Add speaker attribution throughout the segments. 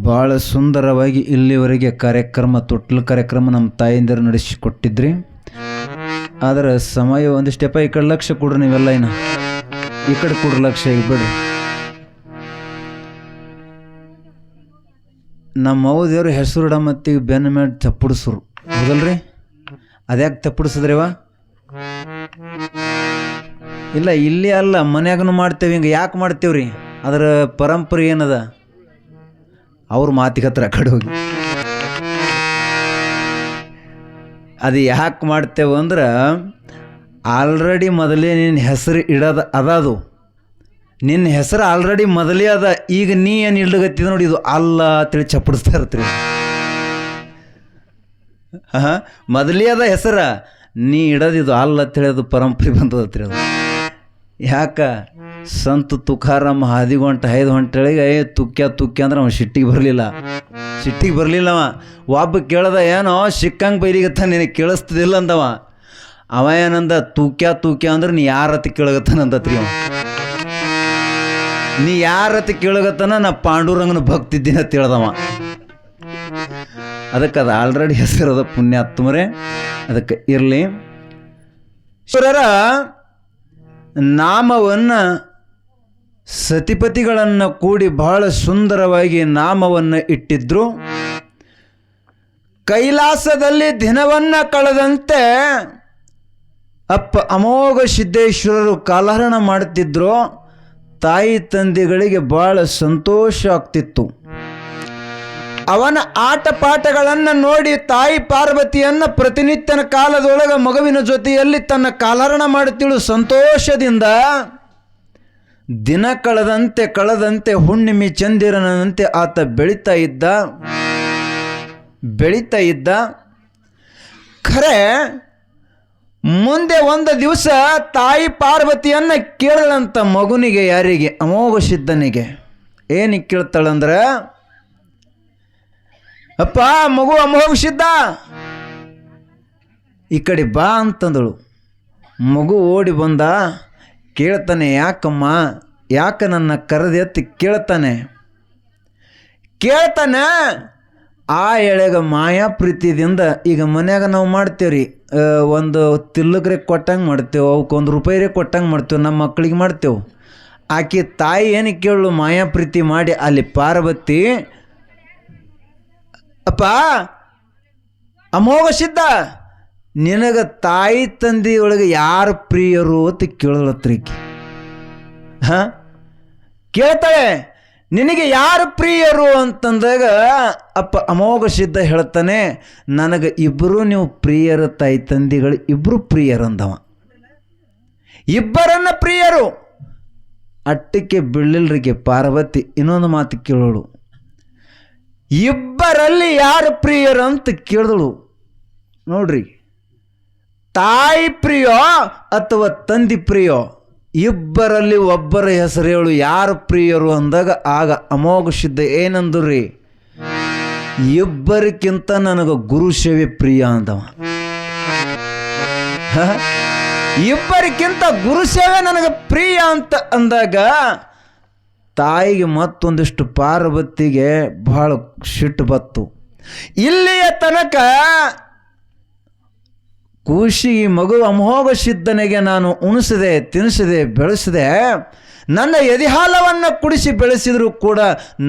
Speaker 1: ಭಾಳ ಸುಂದರವಾಗಿ ಇಲ್ಲಿವರೆಗೆ ಕಾರ್ಯಕ್ರಮ ತೊಟ್ಲು ಕಾರ್ಯಕ್ರಮ ನಮ್ಮ ತಾಯಿಂದರು ನಡೆಸಿಕೊಟ್ಟಿದ್ರಿ. ಆದರೆ ಸಮಯ ಒಂದಿಷ್ಟಪ್ಪ ಈ ಕಡೆ ಲಕ್ಷ ಕೊಡ್ರಿ, ನೀವೆಲ್ಲ ಏನು ಈ ಕಡೆ ಕೊಡ್ರಿ, ಲಕ್ಷ ಈಗ ಬಿಡ್ರಿ. ನಮ್ಮ ಅವ್ದೇವ್ರು ಹೆಸರು ಇಡಮತ್ತಿಗೆ ಬೆನ್ನ ಮೇಲೆ ತಪ್ಪಡಿಸ್ರು ಹೌದಲ್ರಿ? ಅದ್ಯಾಕೆ ತಪ್ಪಡಿಸಿದ್ರಿವ? ಇಲ್ಲ ಇಲ್ಲಿ ಅಲ್ಲ, ಮನ್ಯಾಗೂ ಮಾಡ್ತೇವೆ. ಹಿಂಗೆ ಯಾಕೆ ಮಾಡ್ತೇವ್ರಿ? ಅದರ ಪರಂಪರೆ ಏನದ? ಅವ್ರ ಮಾತಿಗೆ ಹತ್ರ ಕಡೆ ಹೋಗಿ ಅದು ಯಾಕೆ ಮಾಡ್ತೇವೆ ಅಂದ್ರೆ, ಆಲ್ರೆಡಿ ಮೊದಲೇ ನಿನ್ನ ಹೆಸರು ಇಡೋದು ಅದದು. ನಿನ್ನ ಹೆಸರು ಆಲ್ರೆಡಿ ಮೊದಲೇ ಅದ. ಈಗ ನೀ ಏನು ಇಡ್ಲಗತ್ತಿದ ನೋಡಿ, ಇದು ಅಲ್ಲ ಅಂತೇಳಿ ಚಪ್ಪಡಿಸ್ತಾ ಇರ್ತೀರಿ. ಮೊದಲೇ ಅದ ಹೆಸರ, ನೀ ಇಡೋದು ಇದು ಅಲ್ಲ ಅಂತೇಳಿ ಅದು ಪರಂಪರೆ ಬಂದದತ್ರಿ. ಅದು ಯಾಕೆ ಸಂತ ತುಕಾರಾಮ ಹಾದಿಗೊಂಟ 5 ಹೊಂಟೆಳಿಗೆ ತುಕ್ಯ ಅಂದ್ರೆ ಅವ ಸಿಟ್ಟಿಗೆ ಬರಲಿಲ್ಲ. ಅವ ಒಬ್ಬ ಕೇಳ್ದ, ಏನೋ ಸಿಕ್ಕಂಗೆ ಬೈಲಿಗತ್ತ, ನಿನಗೆ ಕೇಳಿಸ್ತದಿಲ್ಲ ಅಂದವ. ಅವ ಏನಂದ, ತುಕ್ಯ ಅಂದ್ರೆ ನೀ ಯಾರತಿ ಕೇಳಗತ್ತಾನಂದತ್ರಿ. ಅವ ನೀ ಯಾರತಿ ಕೇಳಗತ್ತಾನ, ನಾ ಪಾಂಡುರಂಗನ ಭಕ್ತಿದ್ದೀನಿ ಅಂತ ಹೇಳ್ದವ. ಅದಕ್ಕೆ ಅದು ಆಲ್ರೆಡಿ ಹೆಸರದ ಪುಣ್ಯಾತ್ಮರೇ. ಅದಕ್ಕೆ ಇರಲಿ. ಈಶ್ವರರ ನಾಮವನ್ನು ಸತಿಪತಿಗಳನ್ನು ಕೂಡಿ ಬಹಳ ಸುಂದರವಾಗಿ ನಾಮವನ್ನು ಇಟ್ಟಿದ್ರು. ಕೈಲಾಸದಲ್ಲಿ ದಿನವನ್ನು ಕಳೆದಂತೆ ಅಪ್ಪ ಅಮೋಘ ಸಿದ್ದೇಶ್ವರರು ಕಾಲಹರಣ ಮಾಡುತ್ತಿದ್ರು. ತಾಯಿ ತಂದೆಗಳಿಗೆ ಬಹಳ ಸಂತೋಷ ಆಗ್ತಿತ್ತು. ಅವನ ಆಟ ಪಾಠಗಳನ್ನು ನೋಡಿ ತಾಯಿ ಪಾರ್ವತಿಯನ್ನು ಪ್ರತಿನಿತ್ಯನ ಕಾಲದೊಳಗೆ ಮಗುವಿನ ಜೊತೆಯಲ್ಲಿ ತನ್ನ ಕಾಲಹರಣ ಮಾಡುತ್ತಿಳು ಸಂತೋಷದಿಂದ. ದಿನ ಕಳೆದಂತೆ ಹುಣ್ಣಿಮೆ ಚಂದಿರನಂತೆ ಆತ ಬೆಳೀತಾ ಇದ್ದ. ಖರೆ ಮುಂದೆ ಒಂದು ದಿವಸ ತಾಯಿ ಪಾರ್ವತಿಯನ್ನು ಕೇಳಲಂತ ಮಗುನಿಗೆ. ಯಾರಿಗೆ? ಅಮೋಘ ಸಿದ್ಧನಿಗೆ. ಏನಕ್ಕೆ ಕೇಳ್ತಾಳಂದ್ರೆ, ಅಪ್ಪ ಮಗು ಅಮೋಘ ಸಿದ್ಧ ಈ ಕಡೆ ಬಾ ಅಂತಂದಳು. ಮಗು ಓಡಿ ಬಂದ. ಕೇಳ್ತಾನೆ, ಯಾಕಮ್ಮ, ಯಾಕೆ ನನ್ನ ಕರೆದು ಎತ್ತಿ ಕೇಳ್ತಾನೆ. ಆ ಎಳೆಗ ಮಾಯಾ ಪ್ರೀತಿದಿಂದ ಈಗ ಮನ್ಯಾಗ ನಾವು ಮಾಡ್ತೇವ್ರಿ, ಒಂದು ತಿಲ್ಲಕ್ರೆ ಕೊಟ್ಟಂಗೆ ಮಾಡ್ತೇವೆ, ಅವಕ್ಕೆ ₹1 ಕೊಟ್ಟಂಗೆ ಮಾಡ್ತೇವೆ, ನಮ್ಮ ಮಕ್ಕಳಿಗೆ ಮಾಡ್ತೇವೆ. ಆಕೆ ತಾಯಿ ಏನು ಕೇಳು, ಮಾಯಾ ಪ್ರೀತಿ ಮಾಡಿ ಅಲ್ಲಿ ಪಾರ್ವತಿ, ಅಪ್ಪ ಅಮೋಘ ಸಿದ್ಧ ನಿನಗೆ ತಾಯಿ ತಂದೆಯೊಳಗೆ ಯಾರು ಪ್ರಿಯರು ಅಂತ ಕೇಳಲತ್ರಿಕಿ. ಕೇಳ್ತಾಳೆ, ನಿನಗೆ ಯಾರು ಪ್ರಿಯರು ಅಂತಂದಾಗ ಅಪ್ಪ ಅಮೋಘ ಸಿದ್ಧ ಹೇಳ್ತಾನೆ, ನನಗೆ ಇಬ್ಬರು ನೀವು ಪ್ರಿಯರು, ತಾಯಿ ತಂದೆಗಳು ಇಬ್ಬರು ಪ್ರಿಯರು ಅಂದವ. ಇಬ್ಬರನ್ನ ಪ್ರಿಯರು. ಅಟ್ಟಕ್ಕೆ ಬೀಳಲ್ರಿಗೆ ಪಾರ್ವತಿ ಇನ್ನೊಂದು ಮಾತು ಕೇಳೋಳು, ಇಬ್ಬರಲ್ಲಿ ಯಾರು ಪ್ರಿಯರು ಅಂತ ಕೇಳಿದಳು. ನೋಡ್ರಿ, ತಾಯಿ ಪ್ರಿಯೋ ಅಥವಾ ತಂದೆ ಪ್ರಿಯೋ, ಇಬ್ಬರಲ್ಲಿ ಒಬ್ಬರ ಹೆಸರು ಹೇಳು, ಯಾರು ಪ್ರಿಯರು ಅಂದಾಗ ಆಗ ಅಮೋಘ ಸಿದ್ಧ ಏನಂದ್ರಿ, ಇಬ್ಬರಿಗಿಂತ ನನಗೆ ಗುರು ಸೇವೆ ಪ್ರಿಯ ಅಂದವ. ಇಬ್ಬರಿಗಿಂತ ಗುರು ಸೇವೆ ನನಗೆ ಪ್ರಿಯ ಅಂತ ಅಂದಾಗ ತಾಯಿಗೆ ಮತ್ತೊಂದಿಷ್ಟು ಪಾರ್ವತಿಗೆ ಬಹಳ ಸಿಟ್ಟು ಬತ್ತು. ಇಲ್ಲಿಯ ತನಕ ಖುಷಿ ಮಗು ಅಮೋಘ ಸಿದ್ಧನಿಗೆ ನಾನು ಉಣಿಸಿದೆ, ತಿನ್ನಿಸಿದೆ, ಬೆಳೆಸಿದೆ, ನನ್ನ ಎದಿಹಾಲವನ್ನು ಕುಡಿಸಿ ಬೆಳೆಸಿದ್ರು ಕೂಡ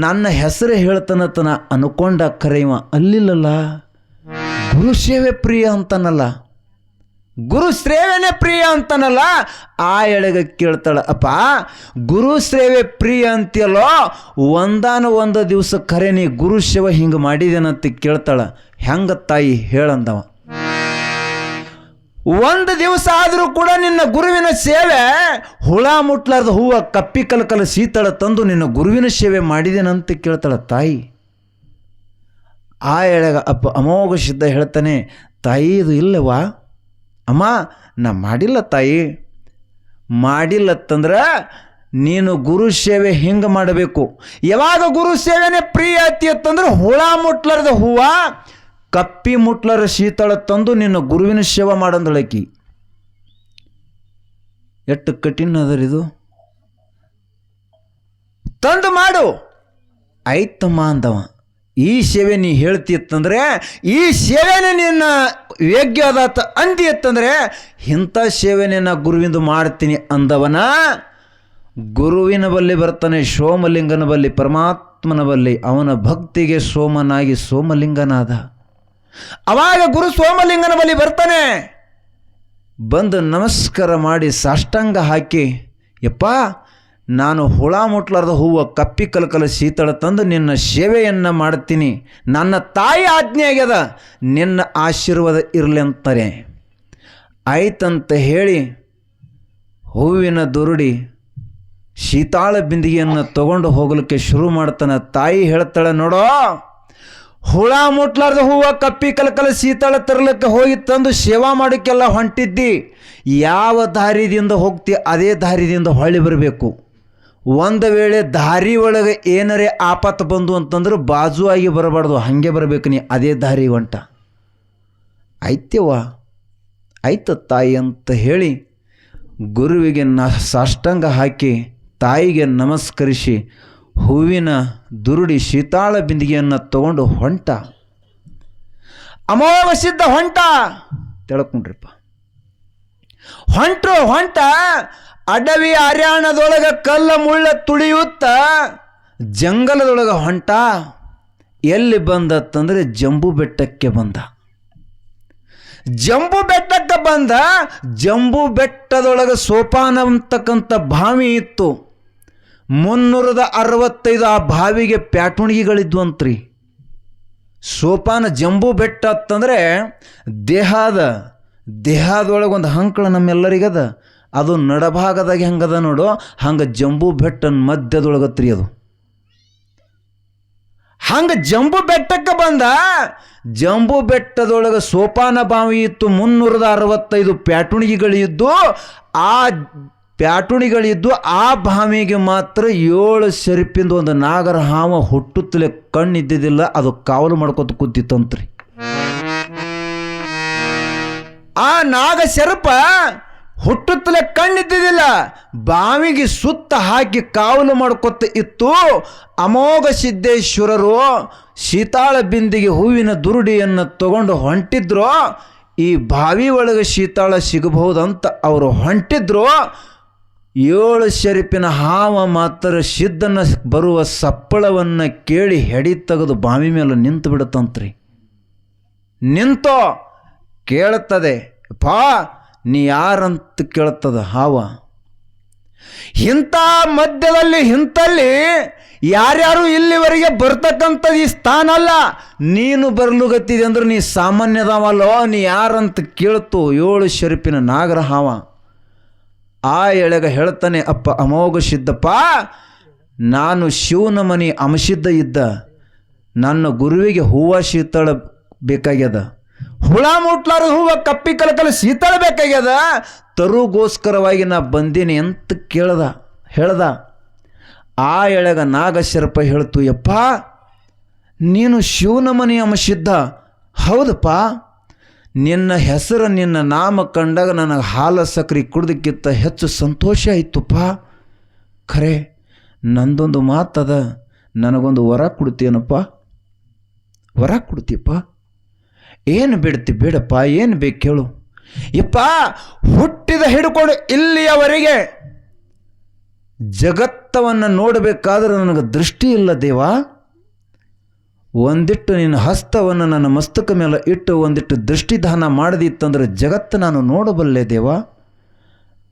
Speaker 1: ನನ್ನ ಹೆಸರು ಹೇಳ್ತಾನತನ ಅನ್ಕೊಂಡ ಕರೆಯುವ ಅಲ್ಲಿಲ್ಲಲ್ಲ. ಗುರು ಸೇವೆ ಪ್ರಿಯ ಅಂತನಲ್ಲ, ಗುರು ಸೇವೆನೇ ಪ್ರಿಯ ಅಂತನಲ್ಲ. ಆ ಎಳೆಗ ಕೇಳ್ತಾಳ, ಅಪ್ಪ ಗುರು ಸೇವೆ ಪ್ರಿಯ ಅಂತೀಯಲ್ಲೋ, ಒಂದು ದಿವಸ ಕರೆ ನೀ ಗುರು ಸೇವೆ ಹಿಂಗೆ ಮಾಡಿದೇನಂತ ಕೇಳ್ತಾಳ. ಹೆಂಗ ತಾಯಿ ಹೇಳಂದವ. ಒಂದು ದಿವಸ ಆದರೂ ಕೂಡ ನಿನ್ನ ಗುರುವಿನ ಸೇವೆ ಹುಳ ಮುಟ್ಲಾರ್ದ ಹೂವು ಕಪ್ಪಿ ಕಲಕಲ ಶೀತಳ ತಂದು ನಿನ್ನ ಗುರುವಿನ ಸೇವೆ ಮಾಡಿದೇನಂತ ಕೇಳ್ತಾಳ ತಾಯಿ. ಆ ಎಳೆಗ ಅಪ್ಪ ಅಮೋಘ ಸಿದ್ಧ ಹೇಳ್ತಾನೆ, ತಾಯಿ ಇದು ಇಲ್ಲವಾ ಅಮ್ಮ, ನಾ ಮಾಡಿಲ್ಲ ತಾಯಿ. ಮಾಡಿಲ್ಲತ್ತಂದ್ರೆ ನೀನು ಗುರು ಸೇವೆ ಹಿಂಗೆ ಮಾಡಬೇಕು. ಯಾವಾಗ ಗುರು ಸೇವೆನೇ ಪ್ರಿಯ ಐತಿ ಅಂತಂದ್ರೆ ಹುಳ ಮುಟ್ಲಾರ್ದ ಹೂವ ಕಪ್ಪಿ ಮುಟ್ಲರ ಶೀತಳ ತಂದು ನಿನ್ನ ಗುರುವಿನ ಸೇವೆ ಮಾಡಂದಳಕಿ. ಎಷ್ಟು ಕಠಿಣ ಅದರಿದು. ತಂದು ಮಾಡು, ಆಯ್ತಮ್ಮ ಅಂದವ. ಈ ಸೇವೆ ನೀ ಹೇಳ್ತಿತ್ತಂದ್ರೆ, ಈ ಸೇವೆನೇ ನಿನ್ನ ಯೋಗ್ಯ ಅದಾತ ಅಂದಿ ಇತ್ತಂದರೆ ಇಂಥ ಸೇವೆನೇ ನಾ ಗುರುವಿಂದ ಮಾಡ್ತೀನಿ ಅಂದವನ ಗುರುವಿನ ಬಲ್ಲಿ ಬರ್ತಾನೆ, ಸೋಮಲಿಂಗನ ಬಲ್ಲಿ, ಪರಮಾತ್ಮನ ಬಲ್ಲಿ. ಅವನ ಭಕ್ತಿಗೆ ಸೋಮನಾಗಿ ಸೋಮಲಿಂಗನಾದ. ಅವಾಗ ಗುರು ಸೋಮಲಿಂಗನ ಬಳಿ ಬರ್ತಾನೆ. ಬಂದು ನಮಸ್ಕಾರ ಮಾಡಿ ಸಾಷ್ಟಾಂಗ ಹಾಕಿ, ಯಪ್ಪ ನಾನು ಹುಳ ಮುಟ್ಲಾರ್ದ ಹೂವು ಕಪ್ಪಿ ಕಲಕಲ ಶೀತಳ ತಂದು ನಿನ್ನ ಸೇವೆಯನ್ನು ಮಾಡ್ತೀನಿ, ನನ್ನ ತಾಯಿ ಆಜ್ಞೆ ಆಗ್ಯದ, ನಿನ್ನ ಆಶೀರ್ವಾದ ಇರಲಿ ಅಂತಾರೆ. ಆಯ್ತಂತ ಹೇಳಿ ಹೂವಿನ ದುರುಡಿ ಶೀತಾಳ ಬಿಂದಿಗೆಯನ್ನು ತಗೊಂಡು ಹೋಗಲಿಕ್ಕೆ ಶುರು ಮಾಡ್ತಾನೆ. ತಾಯಿ ಹೇಳ್ತಾಳೆ, ನೋಡೋ ಹುಳ ಮುಟ್ಲಾರ್ದ ಹೂವು ಕಪ್ಪಿ ಕಲಕಲ ಶೀತಾಳ ತರಲಿಕ್ಕೆ ಹೋಗಿ ತಂದು ಸೇವಾ ಮಾಡೋಕ್ಕೆಲ್ಲ ಹೊಂಟಿದ್ದಿ, ಯಾವ ದಾರಿದಿಂದ ಹೋಗ್ತಿ ಅದೇ ದಾರಿದಿಂದ ಹೊಳ್ಳಿ ಬರಬೇಕು. ಒಂದು ವೇಳೆ ದಾರಿ ಒಳಗೆ ಏನರೇ ಆಪತ್ತು ಬಂದು ಅಂತಂದ್ರೆ ಬಾಜು ಆಗಿ ಬರಬಾರ್ದು, ಹಾಗೆ ಬರಬೇಕು ನೀ ಅದೇ ದಾರಿ ಹೊಂಟ. ಆಯ್ತವ್ವ ಆಯ್ತು ತಾಯಿ ಅಂತ ಹೇಳಿ ಗುರುವಿಗೆ ಸಾಷ್ಟಾಂಗ ಹಾಕಿ ತಾಯಿಗೆ ನಮಸ್ಕರಿಸಿ ಹೂವಿನ ದುರುಡಿ ಶೀತಾಳ ಬಿಂದಿಗೆಯನ್ನು ತಗೊಂಡು ಹೊಂಟ. ಅಮೋಘ ಸಿದ್ಧ ಹೊಂಟ ತಿಳ್ಕೊಂಡ್ರಿಪ್ಪ. ಹೊಂಟ ಅಡವಿ ಹರ್ಯಾಣದೊಳಗೆ ಕಲ್ಲ ಮುಳ್ಳ ತುಳಿಯುತ್ತ ಜಂಗಲದೊಳಗೆ ಹೊಂಟ. ಎಲ್ಲಿ ಬಂದತ್ತಂದರೆ ಜಂಬೂ ಬೆಟ್ಟಕ್ಕೆ ಬಂದ. ಜಂಬೂ ಬೆಟ್ಟಕ್ಕೆ ಬಂದ. ಜಂಬೂ ಬೆಟ್ಟದೊಳಗೆ ಸೋಪಾನ ಅಂತಕ್ಕಂಥ ಬಾವಿ ಇತ್ತು. 365 ಆ ಬಾವಿಗೆ ಪ್ಯಾಟುಣಿಗೆಗಳಿದ್ವಂತ್ರಿ. ಸೋಪಾನ ಜಂಬೂ ಬೆಟ್ಟ ಅಂತಂದರೆ ದೇಹದೊಳಗೆ ಒಂದು ಹಂಕಳ ನಮ್ಮೆಲ್ಲರಿಗದ, ಅದು ನಡಭಾಗದಾಗ ಹೆಂಗದ ನೋಡು, ಹಂಗೆ ಜಂಬೂ ಬೆಟ್ಟನ ಮಧ್ಯದೊಳಗತ್ರಿ ಅದು. ಹಂಗೆ ಜಂಬೂ ಬೆಟ್ಟಕ್ಕೆ ಬಂದ. ಜಂಬೂ ಬೆಟ್ಟದೊಳಗೆ ಸೋಪಾನ ಬಾವಿ ಇತ್ತು. 365 ಪ್ಯಾಟುಣಿಗೆಗಳಿದ್ದು. ಆ ಪ್ಯಾಟುಣಿಗಳಿದ್ದು ಆ ಬಾವಿಗೆ ಮಾತ್ರ 7 ಸೆರಪಿಂದ ಒಂದು ನಾಗರ ಹಾವ ಹುಟ್ಟುತ್ತಲೇ ಕಣ್ಣಿದ್ದಿದ್ದಿಲ್ಲ, ಅದು ಕಾವಲು ಮಾಡ್ಕೊತ ಕೂತಿತ್ತಂತ್ರಿ. ಆ ನಾಗ ಸೆರಪ ಹುಟ್ಟುತ್ತಲೇ ಕಣ್ಣಿದ್ದಿದ್ದಿಲ್ಲ, ಬಾವಿಗೆ ಸುತ್ತ ಹಾಕಿ ಕಾವಲು ಮಾಡ್ಕೊತ ಇತ್ತು. ಅಮೋಘ ಸಿದ್ದೇಶ್ವರರು ಶೀತಾಳ ಬಿಂದಿಗೆ ಹೂವಿನ ದುರುಡಿಯನ್ನು ತಗೊಂಡು ಹೊಂಟಿದ್ರು. ಈ ಬಾವಿ ಒಳಗೆ ಶೀತಾಳ ಸಿಗಬಹುದಂತ ಅವರು ಹೊಂಟಿದ್ರು. 7 ಸೆರಪಿನ ಹಾವ ಮಾತ್ರ ಸಿದ್ಧನ ಬರುವ ಸಪ್ಪಳವನ್ನು ಕೇಳಿ ಹೆಡಿ ತೆಗೆದು ಬಾವಿ ಮೇಲೆ ನಿಂತು ಬಿಡುತ್ತಂತ್ರಿ. ನಿಂತೋ ಕೇಳುತ್ತದೆ, ಪಾ ನೀ ಯಾರಂತ ಕೇಳ್ತದ ಹಾವ. ಇಂಥ ಮಧ್ಯದಲ್ಲಿ ಇಂಥಲ್ಲಿ ಯಾರ್ಯಾರು ಇಲ್ಲಿವರೆಗೆ ಬರ್ತಕ್ಕಂಥದ್ದು ಈ ಸ್ಥಾನ ಅಲ್ಲ. ನೀನು ಬರ್ಲುಗತ್ತಿದೆ ಅಂದ್ರೆ ನೀ ಸಾಮಾನ್ಯದವಲ್ಲೋ, ನೀ ಯಾರಂತ ಕೇಳ್ತು 7 ಸೆರಪಿನ ನಾಗರ ಹಾವ. ಆ ಎಳೆಗ ಹೇಳ್ತಾನೆ, ಅಪ್ಪ ಅಮೋಘ ಸಿದ್ದಪ್ಪ, ನಾನು ಶಿವನ ಮನೆ ಅಂಶಿದ್ದ ಇದ್ದ, ನನ್ನ ಗುರುವಿಗೆ ಹೂವ ಶೀತಳ ಬೇಕಾಗ್ಯದ, ಹುಳ ಮುಟ್ಲಾರ ಹೂವ ಕಪ್ಪಿ ಕಲಕಲ ಶೀತಳ ಬೇಕಾಗ್ಯದ, ತರುಗೋಸ್ಕರವಾಗಿ ನಾ ಬಂದೀನಿ ಅಂತ ಹೇಳ್ದ. ಆ ಎಳೆಗ ನಾಗಶರಪ ಹೇಳ್ತು, ಯಪ್ಪ ನೀನು ಶಿವನ ಮನೆ ಅಂಶಿದ್ದ, ಹೌದಪ್ಪ, ನಿನ್ನ ಹೆಸರು ನಿನ್ನ ನಾಮ ಕಂಡಾಗ ನನಗೆ ಹಾಲು ಸಕ್ರೆ ಕುಡ್ದಕ್ಕಿಂತ ಹೆಚ್ಚು ಸಂತೋಷ ಆಯ್ತುಪ್ಪ. ಖರೆ ನಂದೊಂದು ಮಾತದ, ನನಗೊಂದು ವರ ಕೊಡ್ತೀನಪ್ಪ. ವರ ಕೊಡ್ತೀಯಪ್ಪ? ಏನು ಬಿಡ್ತಿ? ಬೇಡಪ್ಪ, ಏನು ಬೇಕು ಕೇಳು. ಯಪ್ಪ ಹುಟ್ಟಿದ ಹಿಡ್ಕೊಂಡು ಇಲ್ಲಿಯವರೆಗೆ ಜಗತ್ತವನ್ನು ನೋಡಬೇಕಾದ್ರೆ ನನಗೆ ದೃಷ್ಟಿ ಇಲ್ಲ ದೇವ. ಒಂದಿಟ್ಟು ನಿನ್ನ ಹಸ್ತವನ್ನು ನನ್ನ ಮಸ್ತಕ ಮೇಲೆ ಇಟ್ಟು ಒಂದಿಟ್ಟು ದೃಷ್ಟಿದಾನ ಮಾಡದಿತ್ತಂದ್ರೆ ಜಗತ್ತು ನಾನು ನೋಡಬಲ್ಲೆ ದೇವ.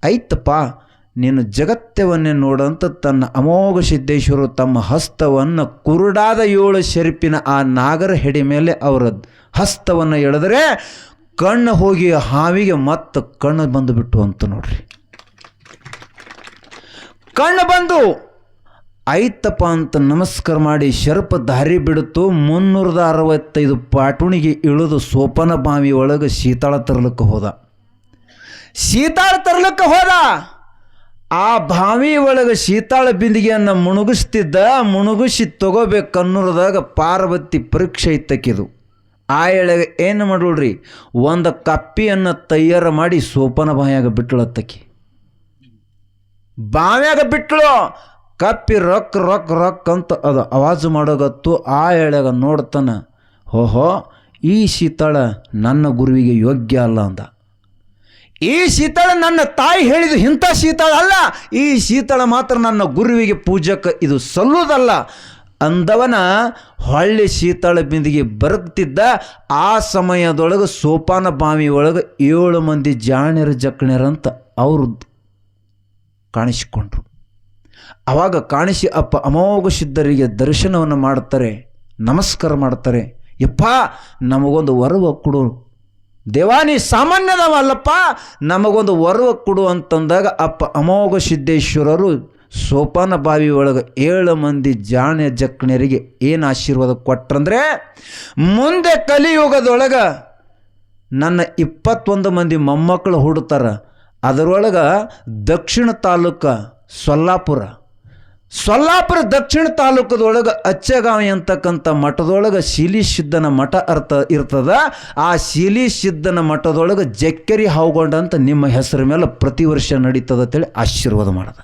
Speaker 1: ಆಯ್ತಪ್ಪ, ನೀನು ಜಗತ್ತವನ್ನೇ ನೋಡಂತ ತನ್ನ ಅಮೋಘ ಸಿದ್ದೇಶ್ವರು ತಮ್ಮ ಹಸ್ತವನ್ನು ಕುರುಡಾದ 7 ಸೆರಪಿನ ಆ ನಾಗರ ಹೆಡಿ ಮೇಲೆ ಅವರ ಹಸ್ತವನ್ನು ಎಳೆದರೆ ಕಣ್ಣು ಹೋಗಿ ಹಾವಿಗೆ ಮತ್ತೆ ಕಣ್ಣು ಬಂದುಬಿಟ್ಟು ಅಂತ ನೋಡ್ರಿ. ಕಣ್ಣು ಬಂದು ಆಯ್ತಪ್ಪ ಅಂತ ನಮಸ್ಕಾರ ಮಾಡಿ ಶರಪ ದಾರಿ ಬಿಡುತ್ತು. 365 ಪಾಟುಣಿಗೆ ಇಳಿದು ಸೋಪನ ಬಾವಿ ಒಳಗೆ ಶೀತಾಳ ತರಲಿಕ್ಕೆ ಹೋದ. ಆ ಬಾವಿ ಒಳಗೆ ಶೀತಾಳ ಬಿಂದಿಗೆಯನ್ನು ಮುಣುಗಿಸಿ ತಗೋಬೇಕನ್ನೋದಾಗ ಪಾರ್ವತಿ ಪರೀಕ್ಷೆ ಇತ್ತಕ್ಕಿದು. ಆ ಎಳೆಗೆ ಏನು ಮಾಡೋಳ್ರಿ, ಒಂದು ಕಪ್ಪಿಯನ್ನು ತಯಾರು ಮಾಡಿ ಸೋಪನ ಬಾವಿಯಾಗ ಬಿಟ್ಟಳತ್ತಕ್ಕಿ. ಬಾವ್ಯಾಗ ಬಿಟ್ಟಳು. ಕಪ್ಪಿ ರೊಕ್ಕ ರೊಕ್ಕ ರೊಕ್ಕ ಅಂತ ಅದು ಆವಾಜು ಮಾಡೋಗತ್ತು. ಆ ಎಳೆಗ ನೋಡ್ತಾನೆ, ಓಹೋ ಈ ಶೀತಳ ನನ್ನ ಗುರುವಿಗೆ ಯೋಗ್ಯ ಅಲ್ಲ ಅಂದ. ಈ ಶೀತಳ ನನ್ನ ತಾಯಿ ಹೇಳಿದ್ದು ಇಂಥ ಶೀತಳ ಅಲ್ಲ, ಈ ಶೀತಳ ಮಾತ್ರ ನನ್ನ ಗುರುವಿಗೆ ಪೂಜಕ ಇದು ಸಲ್ಲುವುದಲ್ಲ ಅಂದವನ ಹೊಳ್ಳಿ ಶೀತಳ ಬಿಂದಿಗೆ ಬರುತ್ತಿದ್ದ. ಆ ಸಮಯದೊಳಗೆ ಸೋಪಾನ ಬಾವಿ ಒಳಗೆ 7 ಮಂದಿ ಜಾಣ್ಯರ ಜಕ್ಕಣ್ಯರಂತ ಅವರು ಕಾಣಿಸಿಕೊಂಡ್ರು. ಆವಾಗ ಕಾಣಿಸಿ ಅಪ್ಪ ಅಮೋಘ ಸಿದ್ಧರಿಗೆ ದರ್ಶನವನ್ನು ಮಾಡ್ತಾರೆ, ನಮಸ್ಕಾರ ಮಾಡ್ತಾರೆ. ಯಪ್ಪ ನಮಗೊಂದು ವರವ ಕೊಡು ದೇವಾನಿ, ಸಾಮಾನ್ಯದವಲ್ಲಪ್ಪ, ನಮಗೊಂದು ವರವ ಕೊಡು ಅಂತಂದಾಗ ಅಪ್ಪ ಅಮೋಘ ಸಿದ್ದೇಶ್ವರರು ಸೋಪಾನ ಬಾವಿ ಒಳಗೆ 7 ಮಂದಿ ಜಾಣ್ಯ ಜಕ್ಕಣ್ಯರಿಗೆ ಏನು ಆಶೀರ್ವಾದ ಕೊಟ್ರಂದ್ರೆ, ಮುಂದೆ ಕಲಿಯುಗದೊಳಗೆ ನನ್ನ 21 ಮಂದಿ ಮೊಮ್ಮಕ್ಕಳು ಹುಡ್ತಾರ. ಅದರೊಳಗೆ ದಕ್ಷಿಣ ತಾಲೂಕು ಸೊಲ್ಲಾಪುರ ದಕ್ಷಿಣ ತಾಲೂಕದೊಳಗೆ ಅಚ್ಚಗಾವಿ ಅಂತಕ್ಕಂಥ ಮಠದೊಳಗೆ ಶೀಲಿ ಸಿದ್ಧನ ಮಠ ಇರ್ತದ. ಆ ಶೀಲಿ ಸಿದ್ಧನ ಮಠದೊಳಗೆ ಜಕ್ಕರಿ ಹಾವುಗೊಂಡ ಅಂತ ನಿಮ್ಮ ಹೆಸರ ಮೇಲೆ ಪ್ರತಿ ವರ್ಷ ನಡೀತದ ಅಂತೇಳಿ ಆಶೀರ್ವಾದ ಮಾಡದ.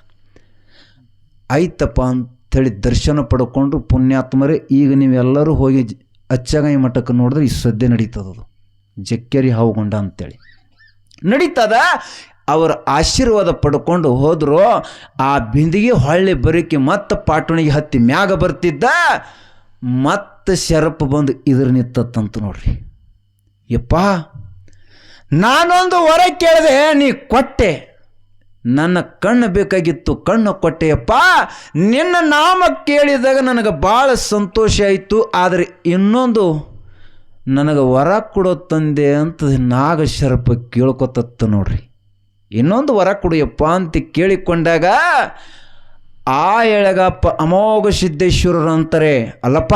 Speaker 1: ಆಯ್ತಪ್ಪ ಅಂಥೇಳಿ ದರ್ಶನ ಪಡ್ಕೊಂಡು ಪುಣ್ಯಾತ್ಮರೇ, ಈಗ ನೀವೆಲ್ಲರೂ ಹೋಗಿ ಅಚ್ಚಗಾವಿ ಮಠಕ್ಕೆ ನೋಡಿದ್ರೆ ಈ ಸದ್ಯ ನಡೀತದದು, ಜಕ್ಕರಿ ಹಾವುಗೊಂಡ ಅಂತೇಳಿ ನಡೀತದ. ಅವರ ಆಶೀರ್ವಾದ ಪಡ್ಕೊಂಡು ಹೋದರು. ಆ ಬಿಂದಿಗೆ ಹೊಳ್ಳಿ ಬರೀಕಿ ಮತ್ತೆ ಪಾಟುಣಿಗೆ ಹತ್ತಿ ಮ್ಯಾಗ ಬರ್ತಿದ್ದ. ಮತ್ತೆ ಶರಪ್ ಬಂದು ಇದ್ರ ನಿತ್ತಂತ ನೋಡ್ರಿ. ಯಪ್ಪ ನಾನೊಂದು ವರ ಕೇಳಿದೆ, ನೀ ಕೊಟ್ಟೆ. ನನ್ನ ಕಣ್ಣು ಬೇಕಾಗಿತ್ತು, ಕಣ್ಣು ಕೊಟ್ಟೆಯಪ್ಪ. ನಿನ್ನ ನಾಮ ಕೇಳಿದಾಗ ನನಗೆ ಭಾಳ ಸಂತೋಷ ಆಯಿತು. ಆದರೆ ಇನ್ನೊಂದು ನನಗೆ ವರ ಕೊಡೋ ತಂದೆ ಅಂತ ನಾಗಶರಪ ಕೇಳ್ಕೊತತ್ತ ನೋಡ್ರಿ. ಇನ್ನೊಂದು ವರ ಕೊಡಿಯಪ್ಪ ಅಂತ ಕೇಳಿಕೊಂಡಾಗ ಆ ಎಳಗಪ್ಪ ಅಮೋಘ ಸಿದ್ದೇಶ್ವರರು ಅಂತಾರೆ, ಅಲ್ಲಪ್ಪ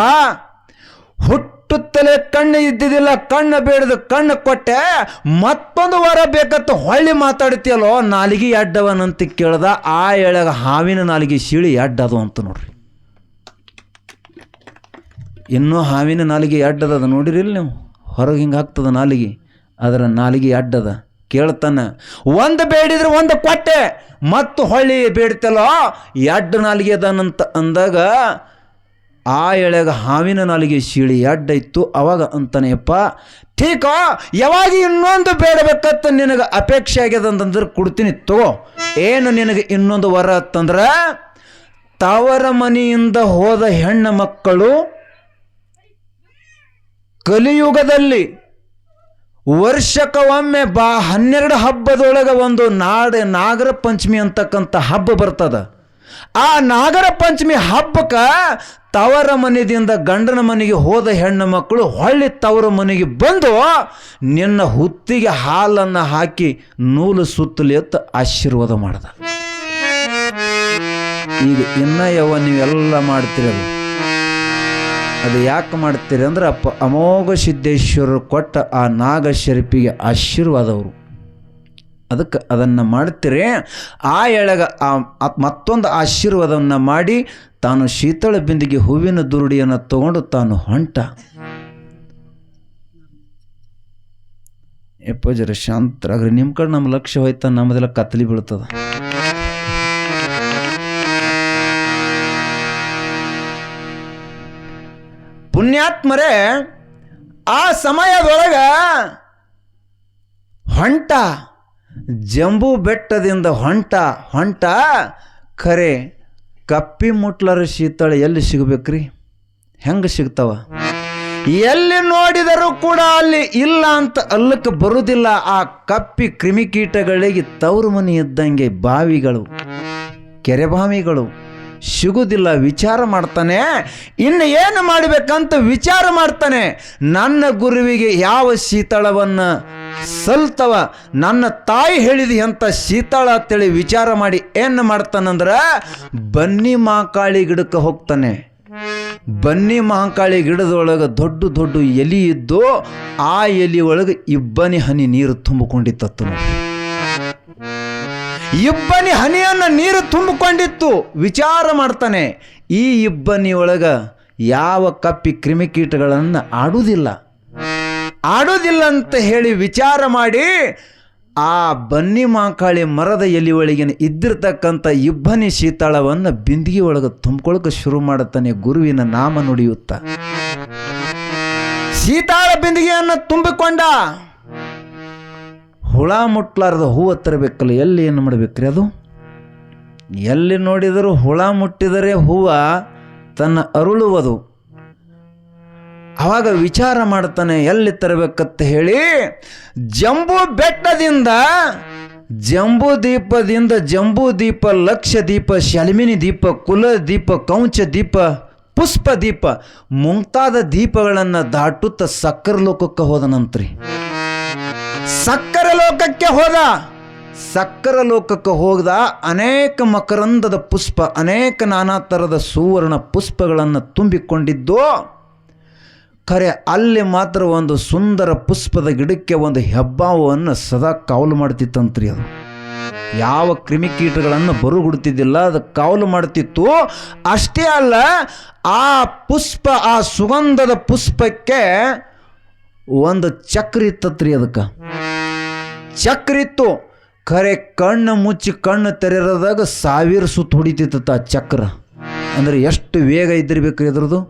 Speaker 1: ಹುಟ್ಟುತ್ತಲೇ ಕಣ್ಣು ಇದ್ದಿದ್ದಿಲ್ಲ, ಕಣ್ಣು ಬೇಡದು ಕಣ್ಣು ಕೊಟ್ಟೆ, ಮತ್ತೊಂದು ವರ ಬೇಕತ್ತ ಹೊಳ್ಳಿ ಮಾತಾಡ್ತೀಯಲ್ಲೋ, ನಾಲಿಗೆ ಅಡ್ಡವನಂತ ಕೇಳ್ದ. ಆ ಎಳಗ ಹಾವಿನ ನಾಲಿಗೆ ಸೀಳಿ ಅಡ್ಡದು ಅಂತ ನೋಡ್ರಿ. ಇನ್ನೂ ಹಾವಿನ ನಾಲಿಗೆ ಅಡ್ಡದ ನೋಡಿರಿಲ್ಲ ನೀವು, ಹೊರಗೆ ಹಿಂಗೆ ಆಗ್ತದ ನಾಲಿಗೆ, ಅದರ ನಾಲಿಗೆ ಅಡ್ಡದ. ಕೇಳ್ತಾನೆ, ಒಂದು ಬೇಡಿದ್ರೆ ಒಂದು ಕೊಟ್ಟೆ, ಮತ್ತು ಹೊಳ್ಳಿ ಬೇಡ್ತಲ್ಲೋ ಎಡ್ಡು ನಾಲಿಗೆ ಅದಾನಂತ ಅಂದಾಗ ಆ ಎಳೆಗ ಹಾವಿನ ನಾಲಿಗೆ ಸೀಳಿ ಎಡ್ಡ ಇತ್ತು. ಅವಾಗ ಅಂತಾನೆ, ಯಪ್ಪ ಠೀಕೋ, ಯಾವಾಗ ಇನ್ನೊಂದು ಬೇಡಬೇಕತ್ತ ನಿನಗೆ ಅಪೇಕ್ಷೆ ಆಗ್ಯದಂತಂದ್ರೆ ಕೊಡ್ತೀನಿ ತಗೋ. ಏನು ನಿನಗೆ ಇನ್ನೊಂದು ವರ ಅಂತಂದ್ರೆ, ತವರ ಮನೆಯಿಂದ ಹೋದ ಹೆಣ್ಣು ಮಕ್ಕಳು ಕಲಿಯುಗದಲ್ಲಿ ವರ್ಷಕ್ಕೊಮ್ಮೆ 12 ಹಬ್ಬದೊಳಗೆ ಒಂದು ನಾಗರ ಪಂಚಮಿ ಅಂತಕ್ಕಂಥ ಹಬ್ಬ ಬರ್ತದ. ಆ ನಾಗರ ಪಂಚಮಿ ಹಬ್ಬಕ್ಕೆ ತವರ ಮನೆಯಿಂದ ಗಂಡನ ಮನೆಗೆ ಹೋದ ಹೆಣ್ಣು ಮಕ್ಕಳು ಹೊಳ್ಳಿ ತವರ ಮನೆಗೆ ಬಂದು ನಿನ್ನ ಹುತ್ತಿಗೆ ಹಾಲನ್ನು ಹಾಕಿ ನೂಲು ಸುತ್ತಲಿ ಎತ್ತ ಆಶೀರ್ವಾದ ಮಾಡ್ದ. ಈಗ ಇನ್ನ ನೀವೆಲ್ಲ ಮಾಡ್ತೀರಿ, ಅದು ಯಾಕೆ ಮಾಡ್ತೀರಿ ಅಂದ್ರೆ ಅಪ್ಪ ಅಮೋಘ ಸಿದ್ದೇಶ್ವರರು ಕೊಟ್ಟ ಆ ನಾಗಶರಿಪಿಗೆ ಆಶೀರ್ವಾದವರು, ಅದಕ್ಕೆ ಅದನ್ನು ಮಾಡ್ತೀರಿ. ಆ ಎಳಗ ಮತ್ತೊಂದು ಆಶೀರ್ವಾದವನ್ನು ಮಾಡಿ ತಾನು ಶೀತಳ ಬಿಂದಿಗೆ ಹೂವಿನ ದುರುಡಿಯನ್ನು ತಗೊಂಡು ತಾನು ಹೊಂಟ. ಯಪ್ಪ ಜರ ಶಾಂತರಾಗ್ರಿ, ನಿಮ್ಮ ಕಡೆ ನಮ್ಮ ಲಕ್ಷ್ಯ ಹೋಯ್ತಾ, ನಮ್ಮದೆಲ್ಲ ಕತ್ತಲಿ ಬೀಳ್ತದ. ಪುಣ್ಯಾತ್ಮರೇ, ಆ ಸಮಯದೊಳಗೆ ಹೊಂಟ ಜಂಬೂ ಬೆಟ್ಟದಿಂದ ಹೊಂಟ ಖರೆ ಕಪ್ಪಿ ಮುಟ್ಲರ ಶೀತಳ ಎಲ್ಲಿ ಸಿಗಬೇಕ್ರಿ? ಹೆಂಗೆ ಸಿಗ್ತಾವ? ಎಲ್ಲಿ ನೋಡಿದರೂ ಕೂಡ ಅಲ್ಲಿ ಇಲ್ಲ ಅಂತ ಅಲ್ಲಕ್ಕೆ ಬರುವುದಿಲ್ಲ. ಆ ಕಪ್ಪಿ ಕ್ರಿಮಿಕೀಟಗಳಿಗೆ ತವರು ಮನೆ ಇದ್ದಂಗೆ ಬಾವಿಗಳು, ಕೆರೆಬಾವಿಗಳು ಸಿಗುವುದಿಲ್ಲ. ವಿಚಾರ ಮಾಡ್ತಾನೆ, ಇನ್ನು ಏನು ಮಾಡಬೇಕಂತ ವಿಚಾರ ಮಾಡ್ತಾನೆ. ನನ್ನ ಗುರುವಿಗೆ ಯಾವ ಶೀತಳವನ್ನು ಸಲ್ತವ, ನನ್ನ ತಾಯಿ ಹೇಳಿದ ಎಂಥ ಶೀತಳ ಅಂತೇಳಿ ವಿಚಾರ ಮಾಡಿ ಏನು ಮಾಡ್ತಾನಂದ್ರೆ, ಬನ್ನಿ ಮಹಾಕಾಳಿ ಗಿಡಕ್ಕೆ ಹೋಗ್ತಾನೆ. ಬನ್ನಿ ಮಹಾಕಾಳಿ ಗಿಡದೊಳಗೆ ದೊಡ್ಡ ದೊಡ್ಡ ಎಲಿ ಇದ್ದು ಆ ಎಲಿ ಒಳಗೆ ಇಬ್ಬನಿ ಹನಿ ನೀರು ತುಂಬಿಕೊಂಡಿತ್ತು. ಇಬ್ಬನಿ ಹನಿಯನ್ನು ನೀರು ತುಂಬಿಕೊಂಡಿತ್ತು. ವಿಚಾರ ಮಾಡ್ತಾನೆ, ಈ ಇಬ್ಬನಿ ಒಳಗೆ ಯಾವ ಕಪ್ಪಿ ಕ್ರಿಮಿಕೀಟಗಳನ್ನು ಆಡುವುದಿಲ್ಲ ಅಂತ ಹೇಳಿ ವಿಚಾರ ಮಾಡಿ ಆ ಬನ್ನಿ ಮಾಕಾಳಿ ಮರದ ಎಲೆ ಒಳಗಿನ ಇದ್ದಿರ್ತಕ್ಕಂಥ ಇಬ್ಬನಿ ಶೀತಾಳವನ್ನು ಬಿಂದಿಗೆ ಒಳಗೆ ತುಂಬಿಕೊಳ್ಳಕ್ಕೆ ಶುರು ಮಾಡುತ್ತಾನೆ ಗುರುವಿನ ನಾಮ ನುಡಿಯುತ್ತ. ಶೀತಾಳ ಬಿಂದಿಗೆಯನ್ನು ತುಂಬಿಕೊಂಡ. ಹುಳ ಮುಟ್ಲಾರ್ದ ಹೂವು ತರಬೇಕಲ್ಲ, ಎಲ್ಲಿ ಏನು ಮಾಡಬೇಕ್ರಿ ಅದು? ಎಲ್ಲಿ ನೋಡಿದರೂ ಹುಳ ಮುಟ್ಟಿದರೆ ಹೂವು ತನ್ನ ಅರುಳುವುದು. ಆವಾಗ ವಿಚಾರ ಮಾಡ್ತಾನೆ ಎಲ್ಲಿ ತರಬೇಕಂತ ಹೇಳಿ. ಜಂಬೂ ಬೆಟ್ಟದಿಂದ, ಜಂಬೂ ದೀಪದಿಂದ, ಜಂಬೂ ದೀಪ, ಲಕ್ಷ ದೀಪ, ಶಲ್ಮಿನಿ ದೀಪ, ಕುಲ ದೀಪ, ಕೌಂಚ ದೀಪ, ಪುಷ್ಪ ದೀಪ ಮುಂತಾದ ದೀಪಗಳನ್ನು ದಾಟುತ್ತ ಸಕ್ಕರ ಲೋಕಕ್ಕೆ ಹೋದನಂತ್ರಿ. ಸಕ್ಕರ ಲೋಕಕ್ಕೆ ಹೋದ. ಸಕ್ಕರ ಲೋಕಕ್ಕೆ ಹೋಗದ ಅನೇಕ ಮಕರಂದದ ಪುಷ್ಪ, ಅನೇಕ ನಾನಾ ಥರದ ಸುವರ್ಣ ಪುಷ್ಪಗಳನ್ನು ತುಂಬಿಕೊಂಡಿದ್ದು. ಖರೆ ಅಲ್ಲಿ ಮಾತ್ರ ಒಂದು ಸುಂದರ ಪುಷ್ಪದ ಗಿಡಕ್ಕೆ ಒಂದು ಹೆಬ್ಬಾವನ್ನು ಸದಾ ಕಾವಲು ಮಾಡ್ತಿತ್ತಂತ್ರಿ. ಅದು ಯಾವ ಕ್ರಿಮಿಕೀಟಗಳನ್ನು ಬರುಗುಡ್ತಿದ್ದಿಲ್ಲ, ಅದು ಕಾವಲು ಮಾಡ್ತಿತ್ತು. ಅಷ್ಟೇ ಅಲ್ಲ, ಆ ಪುಷ್ಪ, ಆ ಸುಗಂಧದ ಪುಷ್ಪಕ್ಕೆ ಒಂದು ಚಕ್ರ ಇತ್ತತ್ರಿ. ಅದಕ್ಕೆ ಚಕ್ರ ಇತ್ತು. ಖರೆ ಕಣ್ಣು ಮುಚ್ಚಿ ಕಣ್ಣು ತೆರೆದಾಗ 1000 ಸುತ್ತು ಹೊಡಿತಿತ್ತ ಆ ಚಕ್ರ. ಅಂದರೆ ಎಷ್ಟು ವೇಗ ಇದ್ದಿರ್ಬೇಕ್ರಿ ಅದ್ರದ್ದು.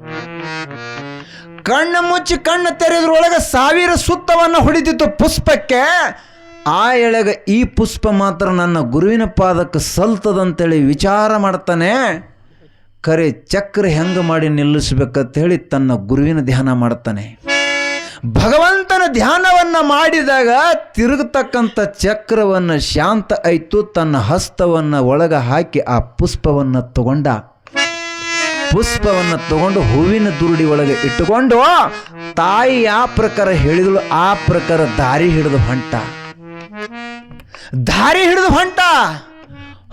Speaker 1: ಕಣ್ಣು ಮುಚ್ಚಿ ಕಣ್ಣು ತೆರೆದ್ರೊಳಗೆ 1000 ಸುತ್ತವನ್ನು ಹೊಡಿತಿತ್ತು ಪುಷ್ಪಕ್ಕೆ. ಆ ಎಳೆಗ ಈ ಪುಷ್ಪ ಮಾತ್ರ ನನ್ನ ಗುರುವಿನ ಪಾದಕ್ಕೆ ಸಲ್ತದಂತೇಳಿ ವಿಚಾರ ಮಾಡ್ತಾನೆ. ಖರೆ ಚಕ್ರ ಹೆಂಗೆ ಮಾಡಿ ನಿಲ್ಲಿಸ್ಬೇಕಂತ ಹೇಳಿ ತನ್ನ ಗುರುವಿನ ಧ್ಯಾನ ಮಾಡ್ತಾನೆ. ಭಗವಂತನ ಧ್ಯಾನವನ್ನು ಮಾಡಿದಾಗ ತಿರುಗತಕ್ಕಂಥ ಚಕ್ರವನ್ನು ಶಾಂತ ಆಯಿತು. ತನ್ನ ಹಸ್ತವನ್ನು ಒಳಗೆ ಹಾಕಿ ಆ ಪುಷ್ಪವನ್ನು ತಗೊಂಡ. ಪುಷ್ಪವನ್ನು ತಗೊಂಡು ಹೂವಿನ ದುರುಡಿ ಒಳಗೆ ಇಟ್ಟುಕೊಂಡು ತಾಯಿ ಯಾವ ಪ್ರಕಾರ ಹೇಳಿದಳು ಆ ಪ್ರಕಾರ ದಾರಿ ಹಿಡಿದು ಹೊಂಟ. ದಾರಿ ಹಿಡಿದು ಹೊಂಟ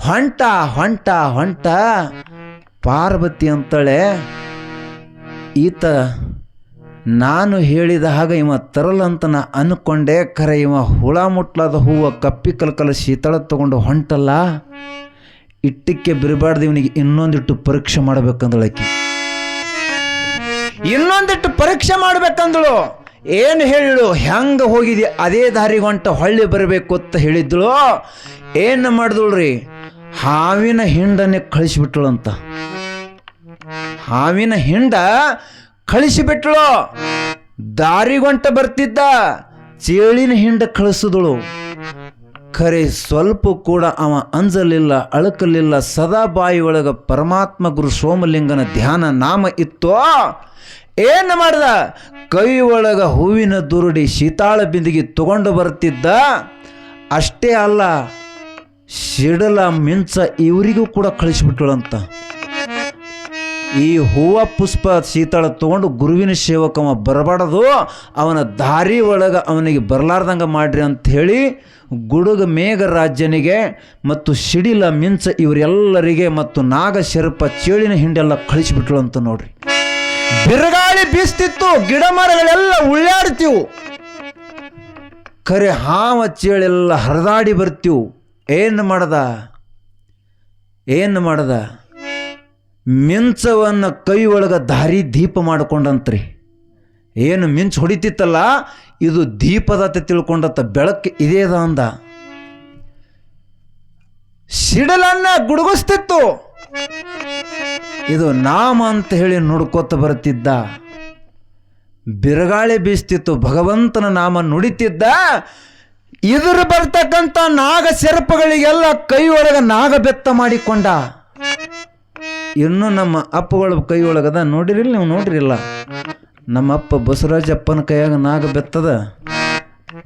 Speaker 1: ಹೊಂಟ ಹೊಂಟ ಹೊಂಟ ಪಾರ್ವತಿ ಅಂತಳೆ, ಈತ ನಾನು ಹೇಳಿದ ಹಾಗೆ ಇವ ತರಲಂತ ನಾ ಅಂದ್ಕೊಂಡೆ. ಖರೆ ಇವ ಹುಳ ಮುಟ್ಲಾದ ಹೂವು ಕಪ್ಪಿ ಕಲ್ಕಲ ಶೀತಳ ತಗೊಂಡು ಹೊಂಟಲ್ಲ, ಇಟ್ಟಕ್ಕೆ ಬಿರಬಾರ್ದು, ಇವನಿಗೆ ಇನ್ನೊಂದಿಟ್ಟು ಪರೀಕ್ಷೆ ಮಾಡ್ಬೇಕಂದಳಕಿ. ಇನ್ನೊಂದಿಟ್ಟು ಪರೀಕ್ಷೆ ಮಾಡ್ಬೇಕಂದಳು. ಏನು ಹೇಳಿಳು? ಹೆಂಗೆ ಹೋಗಿದಿ ಅದೇ ದಾರಿಗೆ ಹೊಂಟ ಹೊಳ್ಳಿ ಬರಬೇಕು ಅಂತ ಹೇಳಿದ್ಳು. ಏನು ಮಾಡಿದಳ್ರಿ? ಹಾವಿನ ಹಿಂಡನ್ನೇ ಕಳಿಸಿಬಿಟ್ಳಂತ. ಹಾವಿನ ಹಿಂಡ ಕಳಿಸಿಬಿಟ್ಳು. ದಾರಿಗೊಂಟ ಬರ್ತಿದ್ದ ಚೇಳಿನ ಹಿಂಡ ಕಳಿಸಿದಳು. ಖರೆ ಸ್ವಲ್ಪ ಕೂಡ ಅವ ಅಂಜಲಿಲ್ಲ, ಅಳಕಲಿಲ್ಲ. ಸದಾ ಬಾಯಿ ಒಳಗೆ ಪರಮಾತ್ಮ ಗುರು ಸೋಮಲಿಂಗನ ಧ್ಯಾನ ನಾಮ ಇತ್ತು. ಏನು ಮಾಡ್ದ? ಕೈ ಒಳಗ ಹೂವಿನ ದುರುಡಿ ಶೀತಾಳ ಬಿಂದಿಗೆ ತಗೊಂಡು ಬರ್ತಿದ್ದ. ಅಷ್ಟೇ ಅಲ್ಲ, ಸಿಡಲ ಮಿಂಚ ಇವರಿಗೂ ಕೂಡ ಕಳಿಸಿಬಿಟ್ಳಂತ. ಈ ಹೂವ ಪುಷ್ಪ ಶೀತಳ ತಗೊಂಡು ಗುರುವಿನ ಸೇವಕವ ಬರಬಾರದು, ಅವನ ದಾರಿ ಒಳಗೆ ಅವನಿಗೆ ಬರಲಾರ್ದಂಗೆ ಮಾಡ್ರಿ ಅಂಥೇಳಿ ಗುಡುಗ ಮೇಘರಾಜನಿಗೆ ಮತ್ತು ಸಿಡಿಲ ಮಿಂಚ ಇವರೆಲ್ಲರಿಗೆ ಮತ್ತು ನಾಗ ಶರ್ಪ ಚೇಳಿನ ಹಿಂಡೆಲ್ಲ ಕಳಿಸಿಬಿಟ್ಳು ಅಂತ ನೋಡ್ರಿ. ಬಿರುಗಾಳಿ ಬೀಸ್ತಿತ್ತು, ಗಿಡ ಮರಗಳೆಲ್ಲ ಉಳ್ಳಾಡ್ತೀವು. ಖರೆ ಹಾವ ಚೇಳೆಲ್ಲ ಹರಿದಾಡಿ ಬರ್ತೀವು. ಏನು ಮಾಡ್ದ? ಮಿಂಚವನ್ನು ಕೈ ಒಳಗೆ ದಾರಿ ದೀಪ ಮಾಡ್ಕೊಂಡಂತ್ರಿ. ಏನು ಮಿಂಚು ಹೊಡಿತಿತ್ತಲ್ಲ, ಇದು ದೀಪದತ್ತೆ ತಿಳ್ಕೊಂಡತ್ತ, ಬೆಳಕು ಇದೇದ ಅಂದ. ಸಿಡಲನ್ನ ಗುಡುಗಿಸ್ತಿತ್ತು. ಇದು ನಾಮ ಅಂತ ಹೇಳಿ ನುಡ್ಕೋತ ಬರ್ತಿದ್ದ. ಬಿರುಗಾಳಿ ಬೀಸ್ತಿತ್ತು, ಭಗವಂತನ ನಾಮ ನುಡಿತಿದ್ದ. ಇದ್ರ ಬರ್ತಕ್ಕಂಥ ನಾಗ ಸೆರಪಗಳಿಗೆಲ್ಲ ಕೈ ಒಳಗೆ ನಾಗ ಬೆತ್ತ ಮಾಡಿಕೊಂಡ. ಇನ್ನು ನಮ್ಮ ಅಪ್ಪಗಳ ಕೈ ಒಳಗದ ನೋಡಿರಿಲ್ಲ ನೀವು? ನೋಡಿರಿಲ್ಲ? ನಮ್ಮ ಅಪ್ಪ ಬಸವರಾಜಪ್ಪನ ಕೈಯಾಗ ನಾಗ ಬೆತ್ತದ.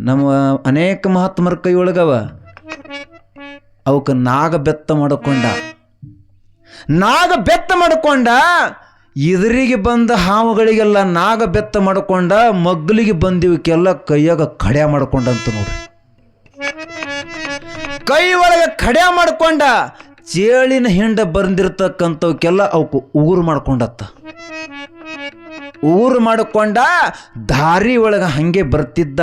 Speaker 1: ನಮ್ಮ ಅನೇಕ ಮಹಾತ್ಮರ ಕೈ ಒಳಗವ. ಅವಕ್ಕೆ ನಾಗ ಬೆತ್ತ ಮಾಡಿಕೊಂಡ. ಇದರಿಗೆ ಬಂದ ಹಾವುಗಳಿಗೆಲ್ಲ ನಾಗ ಬೆತ್ತ ಮಾಡಿಕೊಂಡ. ಮಗ್ಲಿಗೆ ಬಂದಿವಕ್ಕೆಲ್ಲ ಕೈಯಾಗ ಕಡ್ಯ ಮಾಡ್ಕೊಂಡಂತ ನೋಡ್ರಿ. ಕೈ ಒಳಗೆ ಕಡ್ಯ ಮಾಡ್ಕೊಂಡ. ಚೇಳಿನ ಹಿಂಡ ಬಂದಿರ್ತಕ್ಕಂಥವಕ್ಕೆಲ್ಲ ಅವಕ್ಕೆ ಉಗುರು ಮಾಡ್ಕೊಂಡತ್ತ. ಉಗುರು ಮಾಡಿಕೊಂಡ ದಾರಿ ಒಳಗೆ ಹಂಗೆ ಬರ್ತಿದ್ದ.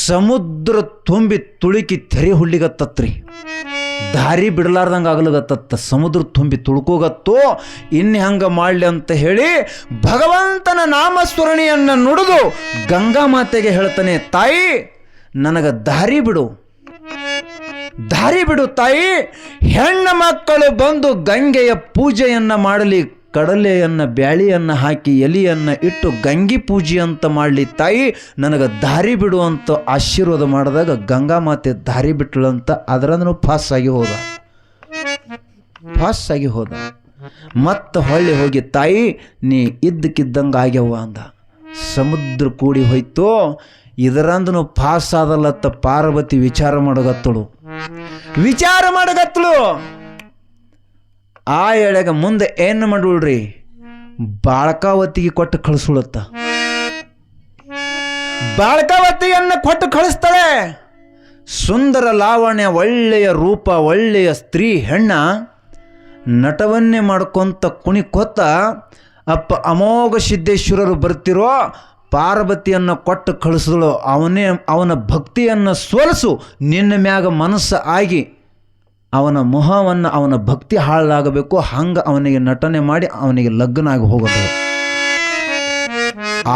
Speaker 1: ಸಮುದ್ರ ತುಂಬಿ ತುಳುಕಿ ತೆರೆ ಹುಳ್ಳಿಗತ್ತತ್ರಿ. ದಾರಿ ಬಿಡಲಾರ್ದಂಗೆ ಆಗ್ಲಿಗತ್ತ. ಸಮುದ್ರ ತುಂಬಿ ತುಳ್ಕೋಗತ್ತು. ಇನ್ನು ಹಂಗೆ ಮಾಡಲಿ ಅಂತ ಹೇಳಿ ಭಗವಂತನ ನಾಮಸ್ಮರಣೆಯನ್ನು ನುಡಿದು ಗಂಗಾ ಮಾತೆಗೆ ಹೇಳ್ತಾನೆ, ತಾಯಿ ನನಗೆ ದಾರಿ ಬಿಡು, ದಾರಿ ಬಿಡು ತಾಯಿ. ಹೆಣ್ಣು ಮಕ್ಕಳು ಬಂದು ಗಂಗೆಯ ಪೂಜೆಯನ್ನು ಮಾಡಲಿ, ಕಡಲೆಯನ್ನು ಬ್ಯಾಳಿಯನ್ನು ಹಾಕಿ ಎಲಿಯನ್ನು ಇಟ್ಟು ಗಂಗೆ ಪೂಜೆ ಅಂತ ಮಾಡಲಿ ತಾಯಿ, ನನಗೆ ದಾರಿ ಬಿಡು ಅಂತ ಆಶೀರ್ವಾದ ಮಾಡಿದಾಗ ಗಂಗಾ ಮಾತೆ ದಾರಿ ಬಿಟ್ಟಳಂತ. ಅದರಂದ್ರೂ ಪಾಸ್ ಆಗಿ ಹೋದ. ಮತ್ತೆ ಹೊಳ್ಳಿ ಹೋಗಿ ತಾಯಿ ನೀ ಇದ್ದಕ್ಕಿದ್ದಂಗೆ ಆಗ್ಯವ ಅಂದ. ಸಮುದ್ರ ಕೂಡಿ ಹೋಯ್ತು. ಇದರಂದನು ಪಾಸ್ ಆದಲ್ಲತ್ತ ಪಾರ್ವತಿ ವಿಚಾರ ಮಾಡಗತ್ತಳು. ಆ ಎಳೆಗ ಮುಂದೆ ಏನು ಮಾಡುಳ್ರಿ, ಬಾಳಕಾವತಿಗೆ ಕೊಟ್ಟು ಕಳಿಸುಳತ್ತ. ಬಾಳಕಾವತಿಯನ್ನು ಕೊಟ್ಟು ಕಳಿಸ್ತಾಳೆ. ಸುಂದರ ಲಾವಣ್ಯ, ಒಳ್ಳೆಯ ರೂಪ, ಒಳ್ಳೆಯ ಸ್ತ್ರೀ ಹೆಣ್ಣ ನಟವನ್ನೇ ಮಾಡ್ಕೊಂತ ಕುಣಿಕೊತ್ತ ಅಪ್ಪ ಅಮೋಘ ಸಿದ್ದೇಶ್ವರರು ಬರ್ತಿರೋ ಪಾರ್ವತಿಯನ್ನು ಕೊಟ್ಟು ಕಳಿಸಿದಳು. ಅವನ ಭಕ್ತಿಯನ್ನು ಸೋಲಿಸು, ನಿನ್ನ ಮ್ಯಾಗ ಮನಸ್ಸು ಆಗಿ ಅವನ ಮೊಹವನ್ನು, ಅವನ ಭಕ್ತಿ ಹಾಳಾಗಬೇಕು, ಹಂಗೆ ಅವನಿಗೆ ನಟನೆ ಮಾಡಿ ಅವನಿಗೆ ಲಗ್ನ ಆಗಿ ಹೋಗೋದು.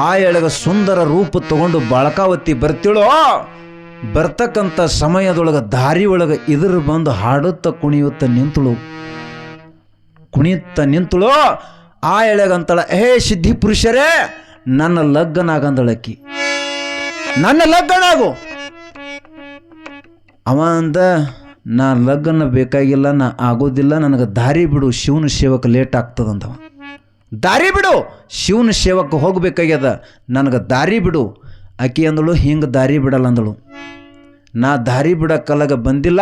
Speaker 1: ಆ ಎಳೆಗ ಸುಂದರ ರೂಪ ತಗೊಂಡು ಬಾಳಕಾವತಿ ಬರ್ತಿಳೋ. ಬರ್ತಕ್ಕಂಥ ಸಮಯದೊಳಗೆ ದಾರಿ ಒಳಗೆ ಇದ್ರ ಬಂದು ಹಾಡುತ್ತಾ ಕುಣಿಯುತ್ತಾ ನಿಂತಳು. ಆ ಎಳೆಗಂತಳ, ಹೇ ಸಿದ್ಧಿ ಪುರುಷರೇ, ನನ್ನ ಲಗ್ನ ಆಗಂದಳಕ್ಕಿ, ನನ್ನ ಲಗ್ನ ಆಗು. ಅವ ಅಂದ, ನಾ ಲಗ್ನ ಬೇಕಾಗಿಲ್ಲ, ನಾ ಆಗೋದಿಲ್ಲ, ನನಗೆ ದಾರಿ ಬಿಡು, ಶಿವನ ಸೇವಕ್ಕೆ ಲೇಟ್ ಆಗ್ತದಂತವ. ದಾರಿ ಬಿಡು, ಶಿವನ ಸೇವಕ್ಕೆ ಹೋಗ್ಬೇಕಾಗ್ಯದ, ನನಗೆ ದಾರಿ ಬಿಡು. ಆಕಿ ಅಂದಳು, ಹಿಂಗೆ ದಾರಿ ಬಿಡಲ್ಲ ಅಂದಳು. ನಾ ದಾರಿ ಬಿಡಕ್ಕಲಾಗ ಬಂದಿಲ್ಲ,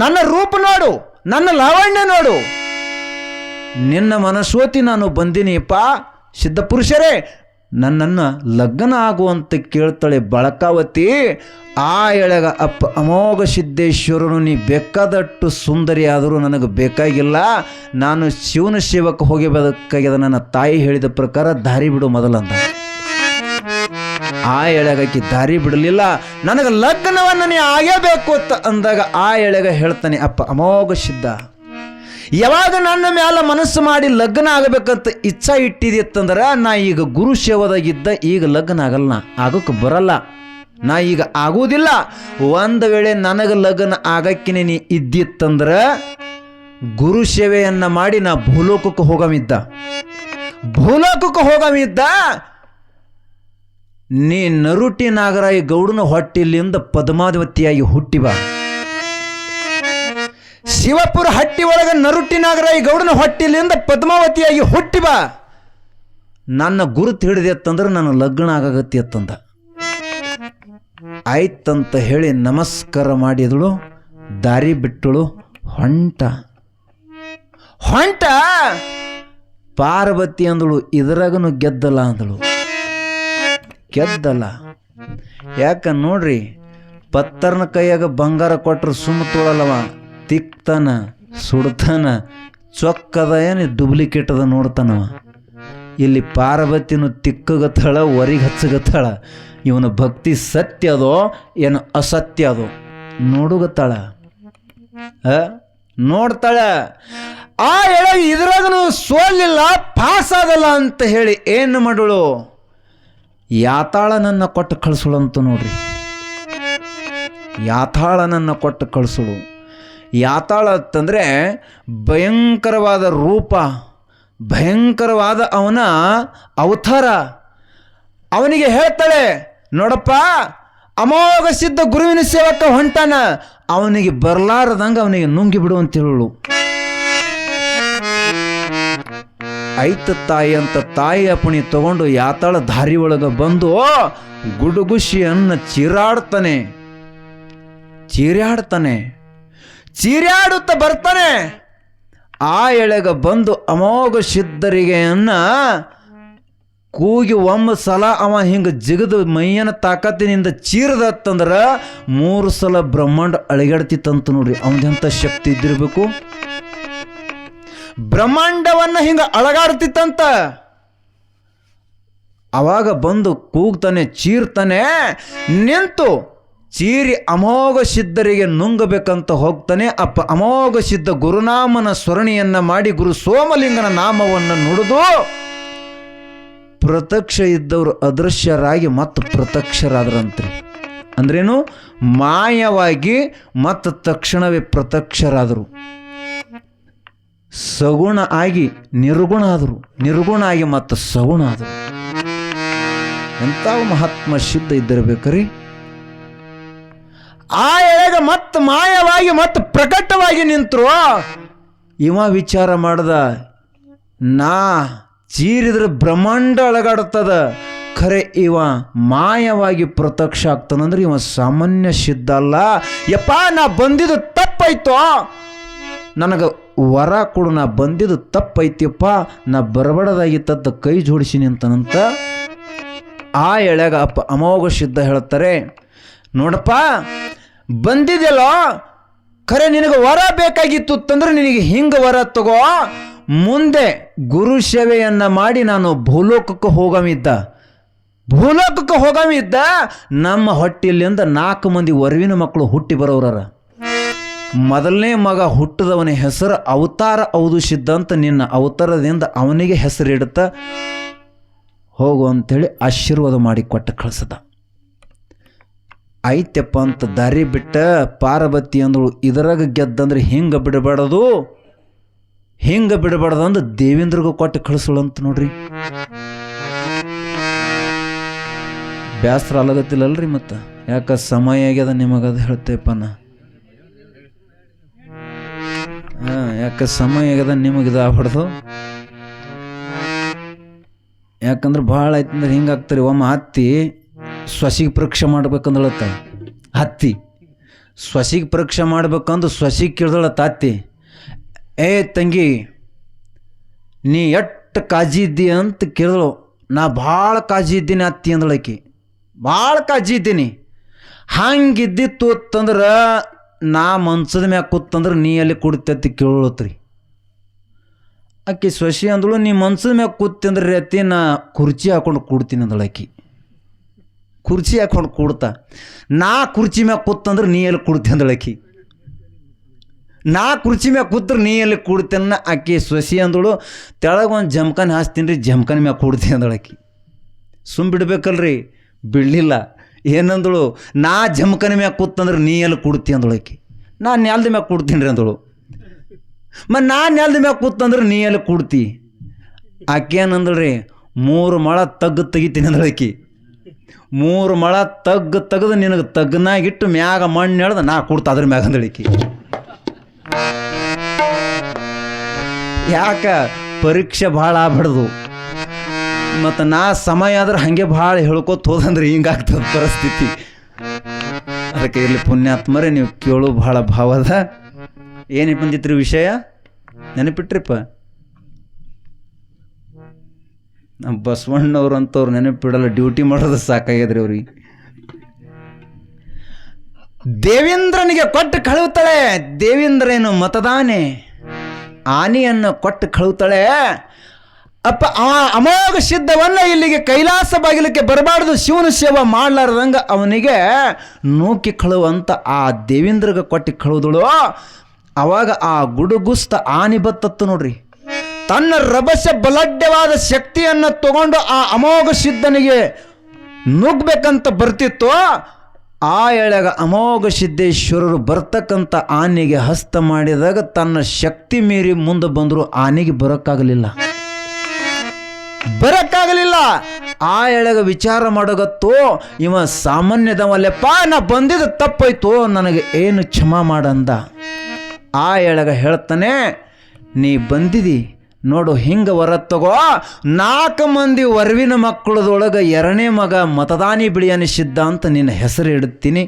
Speaker 1: ನನ್ನ ರೂಪ ನೋಡು, ನನ್ನ ಲಾವಣ್ಯ ನೋಡು, ನಿನ್ನ ಮನಸ್ಸೋತಿ ನಾನು ಬಂದಿನಿಪ್ಪ. ಸಿದ್ಧಪುರುಷರೇ, ನನ್ನನ್ನು ಲಗ್ನ ಆಗುವಂತ ಕೇಳ್ತಾಳೆ ಬಾಳಕಾವತಿ. ಆ ಎಳೆಗ ಅಪ್ಪ ಅಮೋಘ ಸಿದ್ದೇಶ್ವರನು, ನೀ ಬೇಕಾದಟ್ಟು ಸುಂದರಿ ಆದರೂ ನನಗೆ ಬೇಕಾಗಿಲ್ಲ, ನಾನು ಶಿವನ ಸೇವಕ್ಕೆ ಹೋಗಬೇಕಾಗ್ಯದ, ನನ್ನ ತಾಯಿ ಹೇಳಿದ ಪ್ರಕಾರ ದಾರಿ ಬಿಡು ಮೊದಲಂದ. ಆ ಎಳೆಗಕ್ಕೆ ದಾರಿ ಬಿಡಲಿಲ್ಲ. ನನಗೆ ಲಗ್ನವನ್ನು ನೀ ಆಗೇಬೇಕು ಅಂತ ಅಂದಾಗ ಆ ಎಳೆಗ ಹೇಳ್ತಾನೆ, ಅಪ್ಪ ಅಮೋಘ ಸಿದ್ಧ, ಯಾವಾಗ ನನ್ನ ಮ್ಯಾಲ ಮನಸ್ಸು ಮಾಡಿ ಲಗ್ನ ಆಗಬೇಕಂತ ಇಚ್ಛಾ ಇಟ್ಟಿದಿತ್ತಂದ್ರೆ ನಾ ಈಗ ಗುರು ಸೇವದಾಗಿದ್ದ, ಈಗ ಲಗ್ನ ಆಗಲ್ಲ, ಆಗೋಕ್ಕೆ ಬರಲ್ಲ, ನಾ ಈಗ ಆಗುವುದಿಲ್ಲ. ಒಂದು ವೇಳೆ ನನಗೆ ಲಗ್ನ ಆಗಕ್ಕಿನೇ ನೀ ಇದ್ದಿತ್ತಂದ್ರೆ ಗುರು ಸೇವೆಯನ್ನು ಮಾಡಿ ನಾ ಭೂಲೋಕಕ್ಕೆ ಹೋಗಮಿದ್ದ. ನೀ ನರುಟಿ ನಾಗರಾಯಿ ಗೌಡನ ಹೊಟ್ಟಿಲಿಂದ ಪದ್ಮಾವತಿಯಾಗಿ ಹುಟ್ಟಿ ಬಾ. ಶಿವಪುರ ಹಟ್ಟಿ ಒಳಗೆ ನರುಟಿ ನಾಗರಾಯಿ ಗೌಡನ ಹೊಟ್ಟಿಲಿಂದ ಪದ್ಮಾವತಿಯಾಗಿ ಹುಟ್ಟಿ ಬಾ. ನನ್ನ ಗುರುತು ಹಿಡಿದೆತ್ತಂದ್ರೆ ನನ್ನ ಲಗ್ನ ಆಗಗತ್ತಿ ಅತ್ತಂದ. ಆಯ್ತಂತ ಹೇಳಿ ನಮಸ್ಕಾರ ಮಾಡಿದಳು, ದಾರಿ ಬಿಟ್ಟಳು, ಹೊಂಟ. ಪಾರ್ವತಿ ಅಂದಳು, ಇದರಾಗನು ಗೆದ್ದಲ್ಲ ಅಂದಳು. ಗೆದ್ದಲ್ಲ ಯಾಕ ನೋಡ್ರಿ, ಪತ್ತರ್ನ ಕೈಯಾಗ ಬಂಗಾರ ಕೊಟ್ಟರು ಸುಮ್ಮ ತೊಳಲ್ಲವ, ತಿಕ್ತಾನ, ಸುಡ್ತಾನ, ಚೊಕ್ಕದ ಏನು ಡೂಪ್ಲಿಕೇಟ್ ಅದ ನೋಡ್ತಾನವ. ಇಲ್ಲಿ ಪಾರ್ವತಿನೂ ತಿಕ್ಕಗತ್ತಾಳ, ಹೊರಿಗೆ ಹಚ್ಚಗತ್ತಾಳ. ಇವನ ಭಕ್ತಿ ಸತ್ಯ ಅದೋ ಏನು ಅಸತ್ಯ ಅದೋ ನೋಡುಗತ್ತಾಳ, ನೋಡ್ತಾಳ. ಆ ಎಳೆ ಇದ್ರಾಗನು ಸೋಲಿಲ್ಲ, ಪಾಸ್ ಆಗಲ್ಲ ಅಂತ ಹೇಳಿ ಏನು ಮಾಡಳು, ಯಾತಾಳನನ್ನು ಕೊಟ್ಟು ಕಳಿಸಳು ನೋಡ್ರಿ. ಯಾತಾಳನನ್ನು ಕೊಟ್ಟು ಕಳಿಸಳು. ಯಾತಾಳ ಅಂತಂದರೆ ಭಯಂಕರವಾದ ರೂಪ, ಭಯಂಕರವಾದ ಅವನ ಅವತಾರ. ಅವನಿಗೆ ಹೇಳ್ತಾಳೆ, ನೋಡಪ್ಪ, ಅಮೋಘ ಸಿದ್ಧ ಗುರುವಿನ ಸೇವಕ ಹೊಂಟಾನ, ಅವನಿಗೆ ಬರಲಾರದಂಗೆ ಅವನಿಗೆ ನುಂಗಿ ಬಿಡು ಅಂತ ಹೇಳಳು. ಐತ ತಾಯಿ ಅಂತ ತಾಯಿ ಅಪ್ಪಣಿ ತಗೊಂಡು ಯಾತಾಳ ದಾರಿ ಒಳಗೆ ಬಂದು ಗುಡುಗುಷಿಯನ್ನು ಚೀರ್ಯಾಡುತ್ತಾ ಬರ್ತಾನೆ. ಆ ಎಳೆಗ ಬಂದು ಅಮೋಘ ಸಿದ್ಧರಿಗೆ ಕೂಗಿ ಸಲ ಅವ ಹಿಂಗೆ ಜಿಗದು ಮೈಯನ ತಾಕತ್ತಿನಿಂದ ಚೀರದತ್ತಂದ್ರೆ 3 ಸಲ ಬ್ರಹ್ಮಾಂಡ ಅಳಿಗಾಡ್ತಿತ್ತಂತ ನೋಡ್ರಿ. ಅವನಂಥ ಶಕ್ತಿ ಇದ್ದಿರಬೇಕು. ಬ್ರಹ್ಮಾಂಡವನ್ನು ಹಿಂಗೆ ಅಳಗಾಡ್ತಿತ್ತಂತ. ಅವಾಗ ಬಂದು ಕೂಗ್ತಾನೆ, ಚೀರ್ತಾನೆ, ನಿಂತು ಚೀರಿ ಅಮೋಘ ಸಿದ್ಧರಿಗೆ ನುಂಗಬೇಕಂತ ಹೋಗ್ತಾನೆ. ಅಪ್ಪ ಅಮೋಘ ಸಿದ್ಧ ಗುರುನಾಮನ ಸ್ಮರಣೆಯನ್ನ ಮಾಡಿ ಗುರು ಸೋಮಲಿಂಗನ ನಾಮವನ್ನು ನುಡಿದು ಪ್ರತ್ಯಕ್ಷ ಇದ್ದವರು ಅದೃಶ್ಯರಾಗಿ ಮತ್ತು ಪ್ರತ್ಯಕ್ಷರಾದ್ರಂತ್ರಿ. ಅಂದ್ರೇನು? ಮಾಯವಾಗಿ ಮತ್ತು ತಕ್ಷಣವೇ ಪ್ರತ್ಯಕ್ಷರಾದರು. ಸಗುಣ ಆಗಿ ನಿರ್ಗುಣ ಆದರು, ನಿರ್ಗುಣ ಆಗಿ ಮತ್ತು ಸಗುಣ ಆದರು. ಎಂಥ ಮಹಾತ್ಮ ಸಿದ್ಧ ಇದ್ದಿರಬೇಕ್ರಿ. ಆ ಎಳೆಗ ಮತ್ತೆ ಮಾಯವಾಗಿ ಮತ್ತು ಪ್ರಕಟವಾಗಿ ನಿಂತರು. ಇವ ವಿಚಾರ ಮಾಡ್ದ, ನಾ ಚೀರಿದ್ರೆ ಬ್ರಹ್ಮಾಂಡ ಅಳಗಾಡುತ್ತದ, ಖರೆ ಇವ ಮಾಯವಾಗಿ ಪ್ರತ್ಯಕ್ಷ ಆಗ್ತಾನಂದ್ರೆ ಇವ ಸಾಮಾನ್ಯ ಸಿದ್ಧ ಅಲ್ಲ. ಯಪ್ಪ, ನಾ ಬಂದಿದ್ದು ತಪ್ಪಾಯ್ತು, ನನಗೆ ವರ ಕೊಡು, ನಾ ಬಂದಿದ್ದು ತಪ್ಪೈತಿಯಪ್ಪ, ನಾ ಬರಬಾರ್ದಾಗಿತ್ತಂತ ಕೈ ಜೋಡಿಸಿ ನಿಂತನಂತ. ಆ ಎಳೆಗ ಅಮೋಘ ಸಿದ್ಧ ಹೇಳ್ತಾರೆ, ನೋಡಪ್ಪ ಬಂದಿದೆಯಲ್ಲೋ, ಖರೆ ನಿನಗೆ ವರ ಬೇಕಾಗಿತ್ತು ಅಂತಂದ್ರೆ ನಿನಗೆ ಹಿಂಗೆ ವರ ತಗೋ. ಮುಂದೆ ಗುರು ಸೇವೆಯನ್ನು ಮಾಡಿ ನಾನು ಭೂಲೋಕಕ್ಕೆ ಹೋಗಮಿದ್ದ, ನಮ್ಮ ಹೊಟ್ಟಿಲಿಂದ 4 ಮಂದಿ ವರವಿನ ಮಕ್ಕಳು ಹುಟ್ಟಿ ಬರೋರ. ಮೊದಲನೇ ಮಗ ಹುಟ್ಟಿದವನ ಹೆಸರು ಅವತಾರ ಹೌದು ಸಿದ್ಧ ಅಂತ, ನಿನ್ನ ಅವತಾರದಿಂದ ಅವನಿಗೆ ಹೆಸರಿಡುತ್ತ ಹೋಗು ಅಂಥೇಳಿ ಆಶೀರ್ವಾದ ಮಾಡಿ ಕೊಟ್ಟು ಕಳಿಸದ. ಆಯ್ತಪ್ಪ ಅಂತ ದಾರಿ ಬಿಟ್ಟ ಪಾರ್ವತಿ ಅಂದಳು, ಇದರಾಗ ಗೆದ್ದಂದ್ರೆ ಹಿಂಗೆ ಬಿಡಬಾರ್ದು, ಹಿಂಗೆ ಬಿಡಬಾರ್ದು ಅಂದ್ರೆ ದೇವೇಂದ್ರಿಗೂ ಕೊಟ್ಟು ಕಳಿಸಳು ಅಂತ ನೋಡ್ರಿ. ಬ್ಯಾಸರ ಅಲ್ಲಗತ್ತಿಲ್ಲಲ್ರಿ ಮತ್ತು, ಯಾಕೆ ಸಮಯ ಆಗ್ಯದ ನಿಮಗದು ಹೇಳ್ತೇಪ್ಪ ನಾ. ಯಾಕೆ ಸಮಯ ಆಗ್ಯದ ನಿಮಗಿದು ಆಗ್ಬಾರ್ದು. ಯಾಕಂದ್ರೆ ಭಾಳ ಆಯ್ತಂದ್ರೆ ಹಿಂಗೆ ಆಗ್ತಾರೆ. ಒಮ್ಮೆ ಹತ್ತಿ ಸೊಸಿಗೆ ಪರೀಕ್ಷೆ ಮಾಡ್ಬೇಕಂದಳತ್ತ, ಹತ್ತಿ ಸೊಸಿಗೆ ಪರೀಕ್ಷೆ ಮಾಡ್ಬೇಕಂದು ಸೊಸಿಗೆ ಕೇಳ್ದಳತ್ತ ಹತ್ತಿ, ಏ ತಂಗಿ ನೀ ಎಷ್ಟು ಕಾಜಿ ಇದ್ದಿ ಅಂತ ಕೇಳಿದಳು. ನಾ ಭಾಳ ಕಾಜಿ ಇದ್ದೀನಿ ಹತ್ತಿ ಅಂದಳಕಿ, ಭಾಳ ಕಾಜಿ ಇದ್ದೀನಿ. ಹಂಗಿದ್ದಿತ್ತು ಅಂತಂದ್ರೆ ನಾ ಮನ್ಸದ ಮ್ಯಾಗ ಕೂತಂದ್ರೆ ನೀ ಎಲ್ಲಿ ಕುಡಿತತ್ತಿ ಕೇಳತ್ರಿ. ಆಕಿ ಸೊಸಿ ಅಂದಳು, ನೀ ಮನ್ಸದ ಮ್ಯಾಗ ಕೂತಂದ್ರೆ ರೀತಿ ನಾ ಕುರ್ಚಿ ಹಾಕೊಂಡು ಕೂಡ್ತೀನಿ ಅಂದಳಕಿ. ಕುರ್ಚಿ ಹಾಕೊಂಡು ಕೂಡ್ತಾ, ನಾ ಕುರ್ಚಿ ಮ್ಯಾಗ ಕೂತಂದ್ರೆ ನೀ ಎಲ್ಲಿ ಕೂಡ್ತಿ ಅಂದಳಕಿ. ನಾ ಕುರ್ಚಿ ಮ್ಯಾಗ ಕೂತ್ರೆ ನೀ ಎಲ್ಲಿ ಕೂಡ್ತೇನ ಆಕಿ ಸೊಸಿ ಅಂದಳು. ತೆಳಗೊಂದು ಜಮ್ಕನ್ ಹಾಸ್ತೀನಿ ರೀ, ಜಮ್ಕನ್ ಮ್ಯಾಗ ಕೂಡ್ತೀನಿ ಅಂದಳಕಿ. ಬಿಡ್ಬೇಕಲ್ರಿ, ಬಿಡಲಿಲ್ಲ. ಏನಂದಳು, ನಾ ಜಮ್ಕನ ಮ್ಯಾಗ ಕೂತಂದ್ರೆ ನೀ ಎಲ್ಲಿ ಕೂಡ್ತಿ ಅಂದಳಕಿ. ನಾ ನೆಲದ ಮ್ಯಾಗ ಕೂಡ್ತೀನಿ ರೀ ಅಂದಳು. ಮತ್ತು ನಾ ನೆಲದ ಮ್ಯಾಗ ಕೂತಂದ್ರೆ ನೀ ಎಲ್ಲಿ ಕೂಡ್ತಿ. ಆಕೆ ಏನಂದಳ್ರಿ, 3 ಮೊಳ ತಗ್ಗು ತೆಗಿತೀನಿ ಅಂದಳಕಿ. 3 ಮೊಳ ತೆಗೆದು ನಿನಗೆ ತಗ್ನಾಗಿಟ್ಟು ಮ್ಯಾಗ ಮಣ್ಣು ಎಳ್ದು ನಾ ಕೂಡ್ತ ಅದ್ರ ಮ್ಯಾಗ ಅಂದಳಕಿ. ಯಾಕ ಪರೀಕ್ಷೆ ಭಾಳ ಆಗ್ಬಾರ್ದು. ಮತ್ತು ನಾ ಸಮಯ ಆದ್ರೆ ಹಾಗೆ ಭಾಳ ಹೇಳ್ಕೊತ ಹೋದಂದ್ರೆ ಹಿಂಗಾಗ್ತದೆ ಪರಿಸ್ಥಿತಿ. ಅದಕ್ಕೆ ಇರಲಿ ಪುಣ್ಯಾತ್ಮರೇ, ನೀವು ಕೇಳು ಭಾಳ ಭಾವದ. ಏನು ಬಂದಿತ್ರಿ ವಿಷಯ ನೆನಪಿಟ್ರಿಪ್ಪ? ನಮ್ಮ ಬಸವಣ್ಣವ್ರು ಅಂತವ್ರು ನೆನಪಿಡಲ್ಲ, ಡ್ಯೂಟಿ ಮಾಡೋದು ಸಾಕಾಗ್ಯದ್ರಿ ಅವ್ರಿಗೆ. ದೇವೇಂದ್ರನಿಗೆ ಕೊಟ್ಟು ಕಳುತ್ತಾಳೆ. ದೇವೇಂದ್ರ ಏನು ಮತದಾನೆ, ಆನೆಯನ್ನು ಕೊಟ್ಟು ಕಳುತ್ತಾಳೆ. ಅಪ್ಪ ಅಮೋಘ ಸಿದ್ಧವನ್ನ ಇಲ್ಲಿಗೆ ಕೈಲಾಸ ಬಾಗಿಲಕ್ಕೆ ಬರಬಾರ್ದು, ಶಿವನ ಸೇವೆ ಮಾಡಲಾರ್ದಂಗೆ ಅವನಿಗೆ ನೂಕಿ ಕಳುವಂತ ಆ ದೇವೇಂದ್ರಗೆ ಕೊಟ್ಟು ಕಳುದಳು. ಅವಾಗ ಆ ಗುಡುಗುಸ್ತ ಆನೆ ಬತ್ತತ್ತು ನೋಡ್ರಿ. ತನ್ನ ರಭಸ ಬಲಡ್ಡವಾದ ಶಕ್ತಿಯನ್ನು ತಗೊಂಡು ಆ ಅಮೋಘ ಸಿದ್ಧನಿಗೆ ನುಗ್ಬೇಕಂತ ಬರ್ತಿತ್ತು. ಆ ಎಳೆಗ ಅಮೋಘ ಸಿದ್ದೇಶ್ವರರು ಬರ್ತಕ್ಕಂಥ ಆನೆಗೆ ಹಸ್ತ ಮಾಡಿದಾಗ ತನ್ನ ಶಕ್ತಿ ಮೀರಿ ಮುಂದೆ ಬಂದರು. ಆನೆಗೆ ಬರೋಕ್ಕಾಗಲಿಲ್ಲ. ಆ ಎಳೆಗ ವಿಚಾರ ಮಾಡೋಗತ್ತು, ಇವ ಸಾಮಾನ್ಯದವಲ್ಲಪ್ಪ, ನಾ ಬಂದಿದ್ದು ತಪ್ಪಾಯ್ತು, ನನಗೆ ಏನು ಕ್ಷಮಾ ಮಾಡಂದ. ಆ ಎಳೆಗ ಹೇಳ್ತಾನೆ, ನೀ ಬಂದಿದಿ ನೋಡು, ಹಿಂಗೆ ವರ ತಗೋ. 4 ಮಂದಿ ವರವಿನ ಮಕ್ಕಳದೊಳಗೆ 2ನೇ ಮಗ ಮತದಾನಿ ಬಿಳಿಯನಿ ಸಿದ್ಧ ಅಂತ ನಿನ್ನ ಹೆಸರು ಇಡುತ್ತೀನಿ,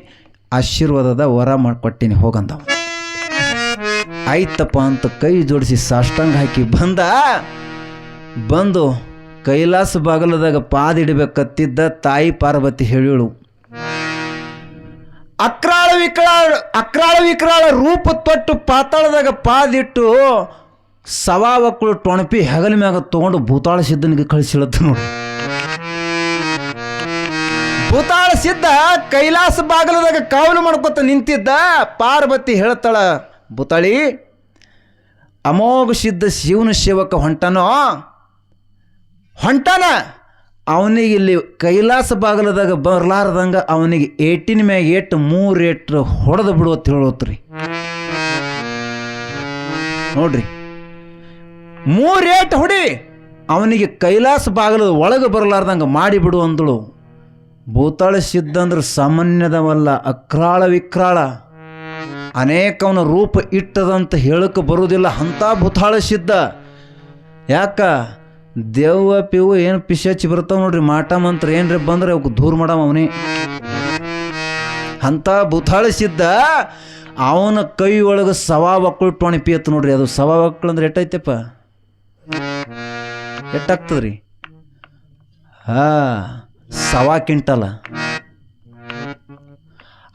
Speaker 1: ಆಶೀರ್ವಾದದ ವರ ಮಾಡಿಕೊಟ್ಟಿನಿ ಹೋಗಂದವ. ಆಯ್ತಪ್ಪ ಅಂತ ಕೈ ಜೋಡಿಸಿ ಸಾಷ್ಟಾಂಗ ಹಾಕಿ ಬಂದು ಕೈಲಾಸ ಬಾಗಲದಾಗ ಪಾದಿಡಬೇಕತ್ತಿದ್ದ ತಾಯಿ ಪಾರ್ವತಿ ಹೇಳಿಳು, ಅಕ್ರಾಳ ವಿಕ್ರಾಳ ರೂಪ ತೊಟ್ಟು ಪಾತಾಳದಾಗ ಪಾದಿಟ್ಟು ಸವಾವಕ್ಕಳು ಟೊಣಪಿ ಹೆಗಲ ಮ್ಯಾಗ ತಗೊಂಡು ಭೂತಾಳ ಸಿದ್ಧನಿಗೆ ಕಳಿಸಿಳತ್ತ ನೋಡಿ. ಭೂತಾಳ ಸಿದ್ಧ ಕೈಲಾಸ ಬಾಗಲದಾಗ ಕಾವಲು ಮಾಡ್ಕೊತ ನಿಂತಿದ್ದ. ಪಾರ್ವತಿ ಹೇಳ್ತಾಳ, ಭೂತಾಳಿ ಅಮೋಘ ಸಿದ್ಧ ಶಿವನ ಸೇವಕ ಹೊಂಟಾನ, ಅವನಿಗೆ ಇಲ್ಲಿ ಕೈಲಾಸ ಬಾಗಲದಾಗ ಬರಲಾರ್ದಂಗೆ ಅವನಿಗೆ ಏಟಿನ ಮ್ಯಾಗ 3 ಏಟು ಹೊಡೆದು ಬಿಡುವತ್ತು ಹೇಳೋತ್ರಿ. ನೋಡ್ರಿ, 3 ಏಟು ಹೊಡಿ ಅವನಿಗೆ ಕೈಲಾಸ ಬಾಗಲದ ಒಳಗೆ ಬರಲಾರ್ದಂಗೆ ಮಾಡಿಬಿಡು ಅಂದಳು. ಭೂತಾಳ ಸಿದ್ಧ ಅಂದ್ರೆ ಸಾಮಾನ್ಯದವಲ್ಲ, ಅಕ್ರಾಳ ವಿಕ್ರಾಳ, ಅನೇಕವನ ರೂಪ ಇಟ್ಟದಂತ ಹೇಳಕ್ಕೆ ಬರುವುದಿಲ್ಲ ಅಂಥ ಭೂತಾಳ ಸಿದ್ಧ. ಯಾಕ ದೇವ ಪಿವು ಏನು ಪಿಶಾಚಿ ಬರ್ತಾವ ನೋಡ್ರಿ, ಮಾಟ ಮಂತ್ರ ಏನ್ರಿ ಬಂದ್ರೆ ಅವಕ್ಕೆ ದೂರ ಮಾಡವ ಅವನೇ. ಅಂಥ ಭೂತಾಳ ಸಿದ್ಧ ಅವನ ಕೈ ಒಳಗೆ ಸವಾ ಒಕ್ಕಳು ಟೊಣಿಪಿ ಎತ್ತು ನೋಡ್ರಿ. ಅದು ಸವಾ ಒಕ್ಕಳು ಅಂದ್ರೆ ಎಟ್ಟೈತೆಪ್ಪ, ಎಟ್ಟಾಗ್ತದ್ರಿ? ಸವಾ ಕ್ವಿಂಟಲ.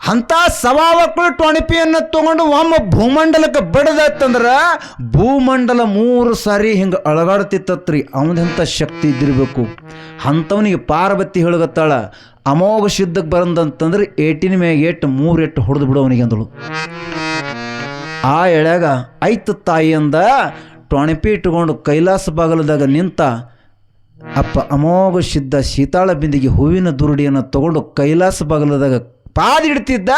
Speaker 1: ಅಂಥ ಸವಾ ಒಕ್ಕಳು ಟೊಣಿಪಿಯನ್ನು ತಗೊಂಡು ಒಮ್ಮ ಭೂಮಂಡಲಕ್ಕೆ ಬಡದತ್ತಂದ್ರೆ ಭೂಮಂಡಲ 3 ಸಾರಿ ಹಿಂಗೆ ಅಳಗಾಡ್ತಿತ್ತತ್ರಿ. ಅವನಂಥ ಶಕ್ತಿ ಇದ್ದಿರಬೇಕು. ಅಂಥವನಿಗೆ ಪಾರ್ವತಿ ಹೇಳಗತ್ತಾಳ, ಅಮೋಘ ಸಿದ್ಧಕ್ಕೆ ಬಂದಂತಂದ್ರೆ ಏಟಿನ ಮ್ಯಾಗ 3 ಏಟು ಹೊಡೆದು ಬಿಡು ಅವನಿಗೆ ಅಂದಳು. ಆ ಎಳ್ಯಾಗ ಐತು ತಾಯಿಯಿಂದ ಟೊಣಿಪಿ ಇಟ್ಟುಕೊಂಡು ಕೈಲಾಸ ಬಾಗಲದಾಗ ನಿಂತ ಅಪ್ಪ ಅಮೋಘ ಸಿದ್ಧ ಶೀತಾಳ ಬಿಂದಿಗೆ ಹೂವಿನ ದುರುಡಿಯನ್ನು ತಗೊಂಡು ಕೈಲಾಸ ಬಾಗಲದಾಗ ಪಾದಿಡ್ತಿದ್ದ.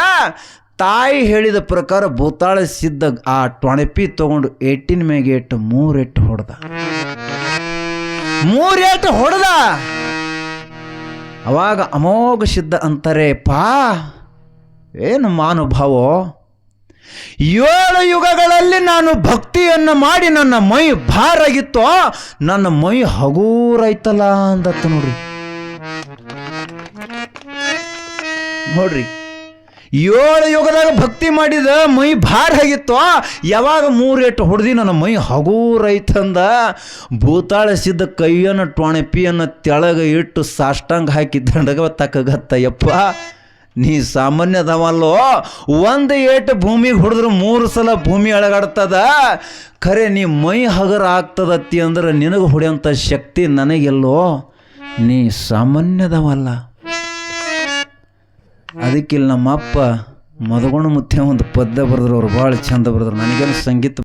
Speaker 1: ತಾಯಿ ಹೇಳಿದ ಪ್ರಕಾರ ಭೂತಾಳ ಸಿದ್ಧ ಆ ಟೊಣಿಪಿ ತಗೊಂಡು ಏಟಿನ ಮ್ಯಾಗ 3 ಏಟು ಹೊಡೆದ. 3 ಏಟು ಹೊಡೆದ. ಅವಾಗ ಅಮೋಘ ಸಿದ್ಧ ಅಂತಾರೆ, ಪಾ ಏನು ಮಾನುಭಾವೋ, 7 ಯುಗಗಳಲ್ಲಿ ನಾನು ಭಕ್ತಿಯನ್ನು ಮಾಡಿ ನನ್ನ ಮೈ ಭಾರಾಗಿತ್ತೋ, ನನ್ನ ಮೈ ಹಗೂರಾಯ್ತಲ್ಲ ಅಂದತ್ತ ನೋಡ್ರಿ. ನೋಡ್ರಿ, 7 ಯುಗದಾಗ ಭಕ್ತಿ ಮಾಡಿದ ಮೈ ಭಾರ ಆಗಿತ್ತು. ಯಾವಾಗ 3 ಏಟು ಹೊಡೆದಿ ನನ್ನ ಮೈ ಹಗೂರೈತಂದ. ಭೂತಾಳ ಸಿದ್ಧ ಕೈಯನ್ನು ಟೊಣಿಪಿಯನ್ನು ತೆಳಗೆ ಇಟ್ಟು ಸಾಷ್ಟಾಂಗ ಹಾಕಿ ದಂಡಗ ತಕ್ಕಗತ್ತ. ಯಪ್ಪ ನೀ ಸಾಮಾನ್ಯದವಲ್ಲೋ, 1 ಏಟು ಭೂಮಿಗೆ ಹೊಡೆದ್ರೆ 3 ಸಲ ಭೂಮಿ ಅಳಗಾಡ್ತದ. ಖರೆ ನೀ ಮೈ ಹಗರ ಆಗ್ತದತ್ತಿ ಅಂದ್ರೆ ನಿನಗೆ ಹೊಡೆಯೋಂಥ ಶಕ್ತಿ ನನಗೆಲ್ಲೋ, ನೀ ಸಾಮಾನ್ಯದವಲ್ಲ. ಅದಕ್ಕಿಲ್ಲ ನಮ್ಮಪ್ಪ ಮದಗೊಂಡು ಮುತ್ತೆ ಒಂದು ಪದ್ಯ ಬರೆದ್ರು, ಅವ್ರು ಭಾಳ ಚಂದ ಬರೆದ್ರು. ನನಗೇನು ಸಂಗೀತ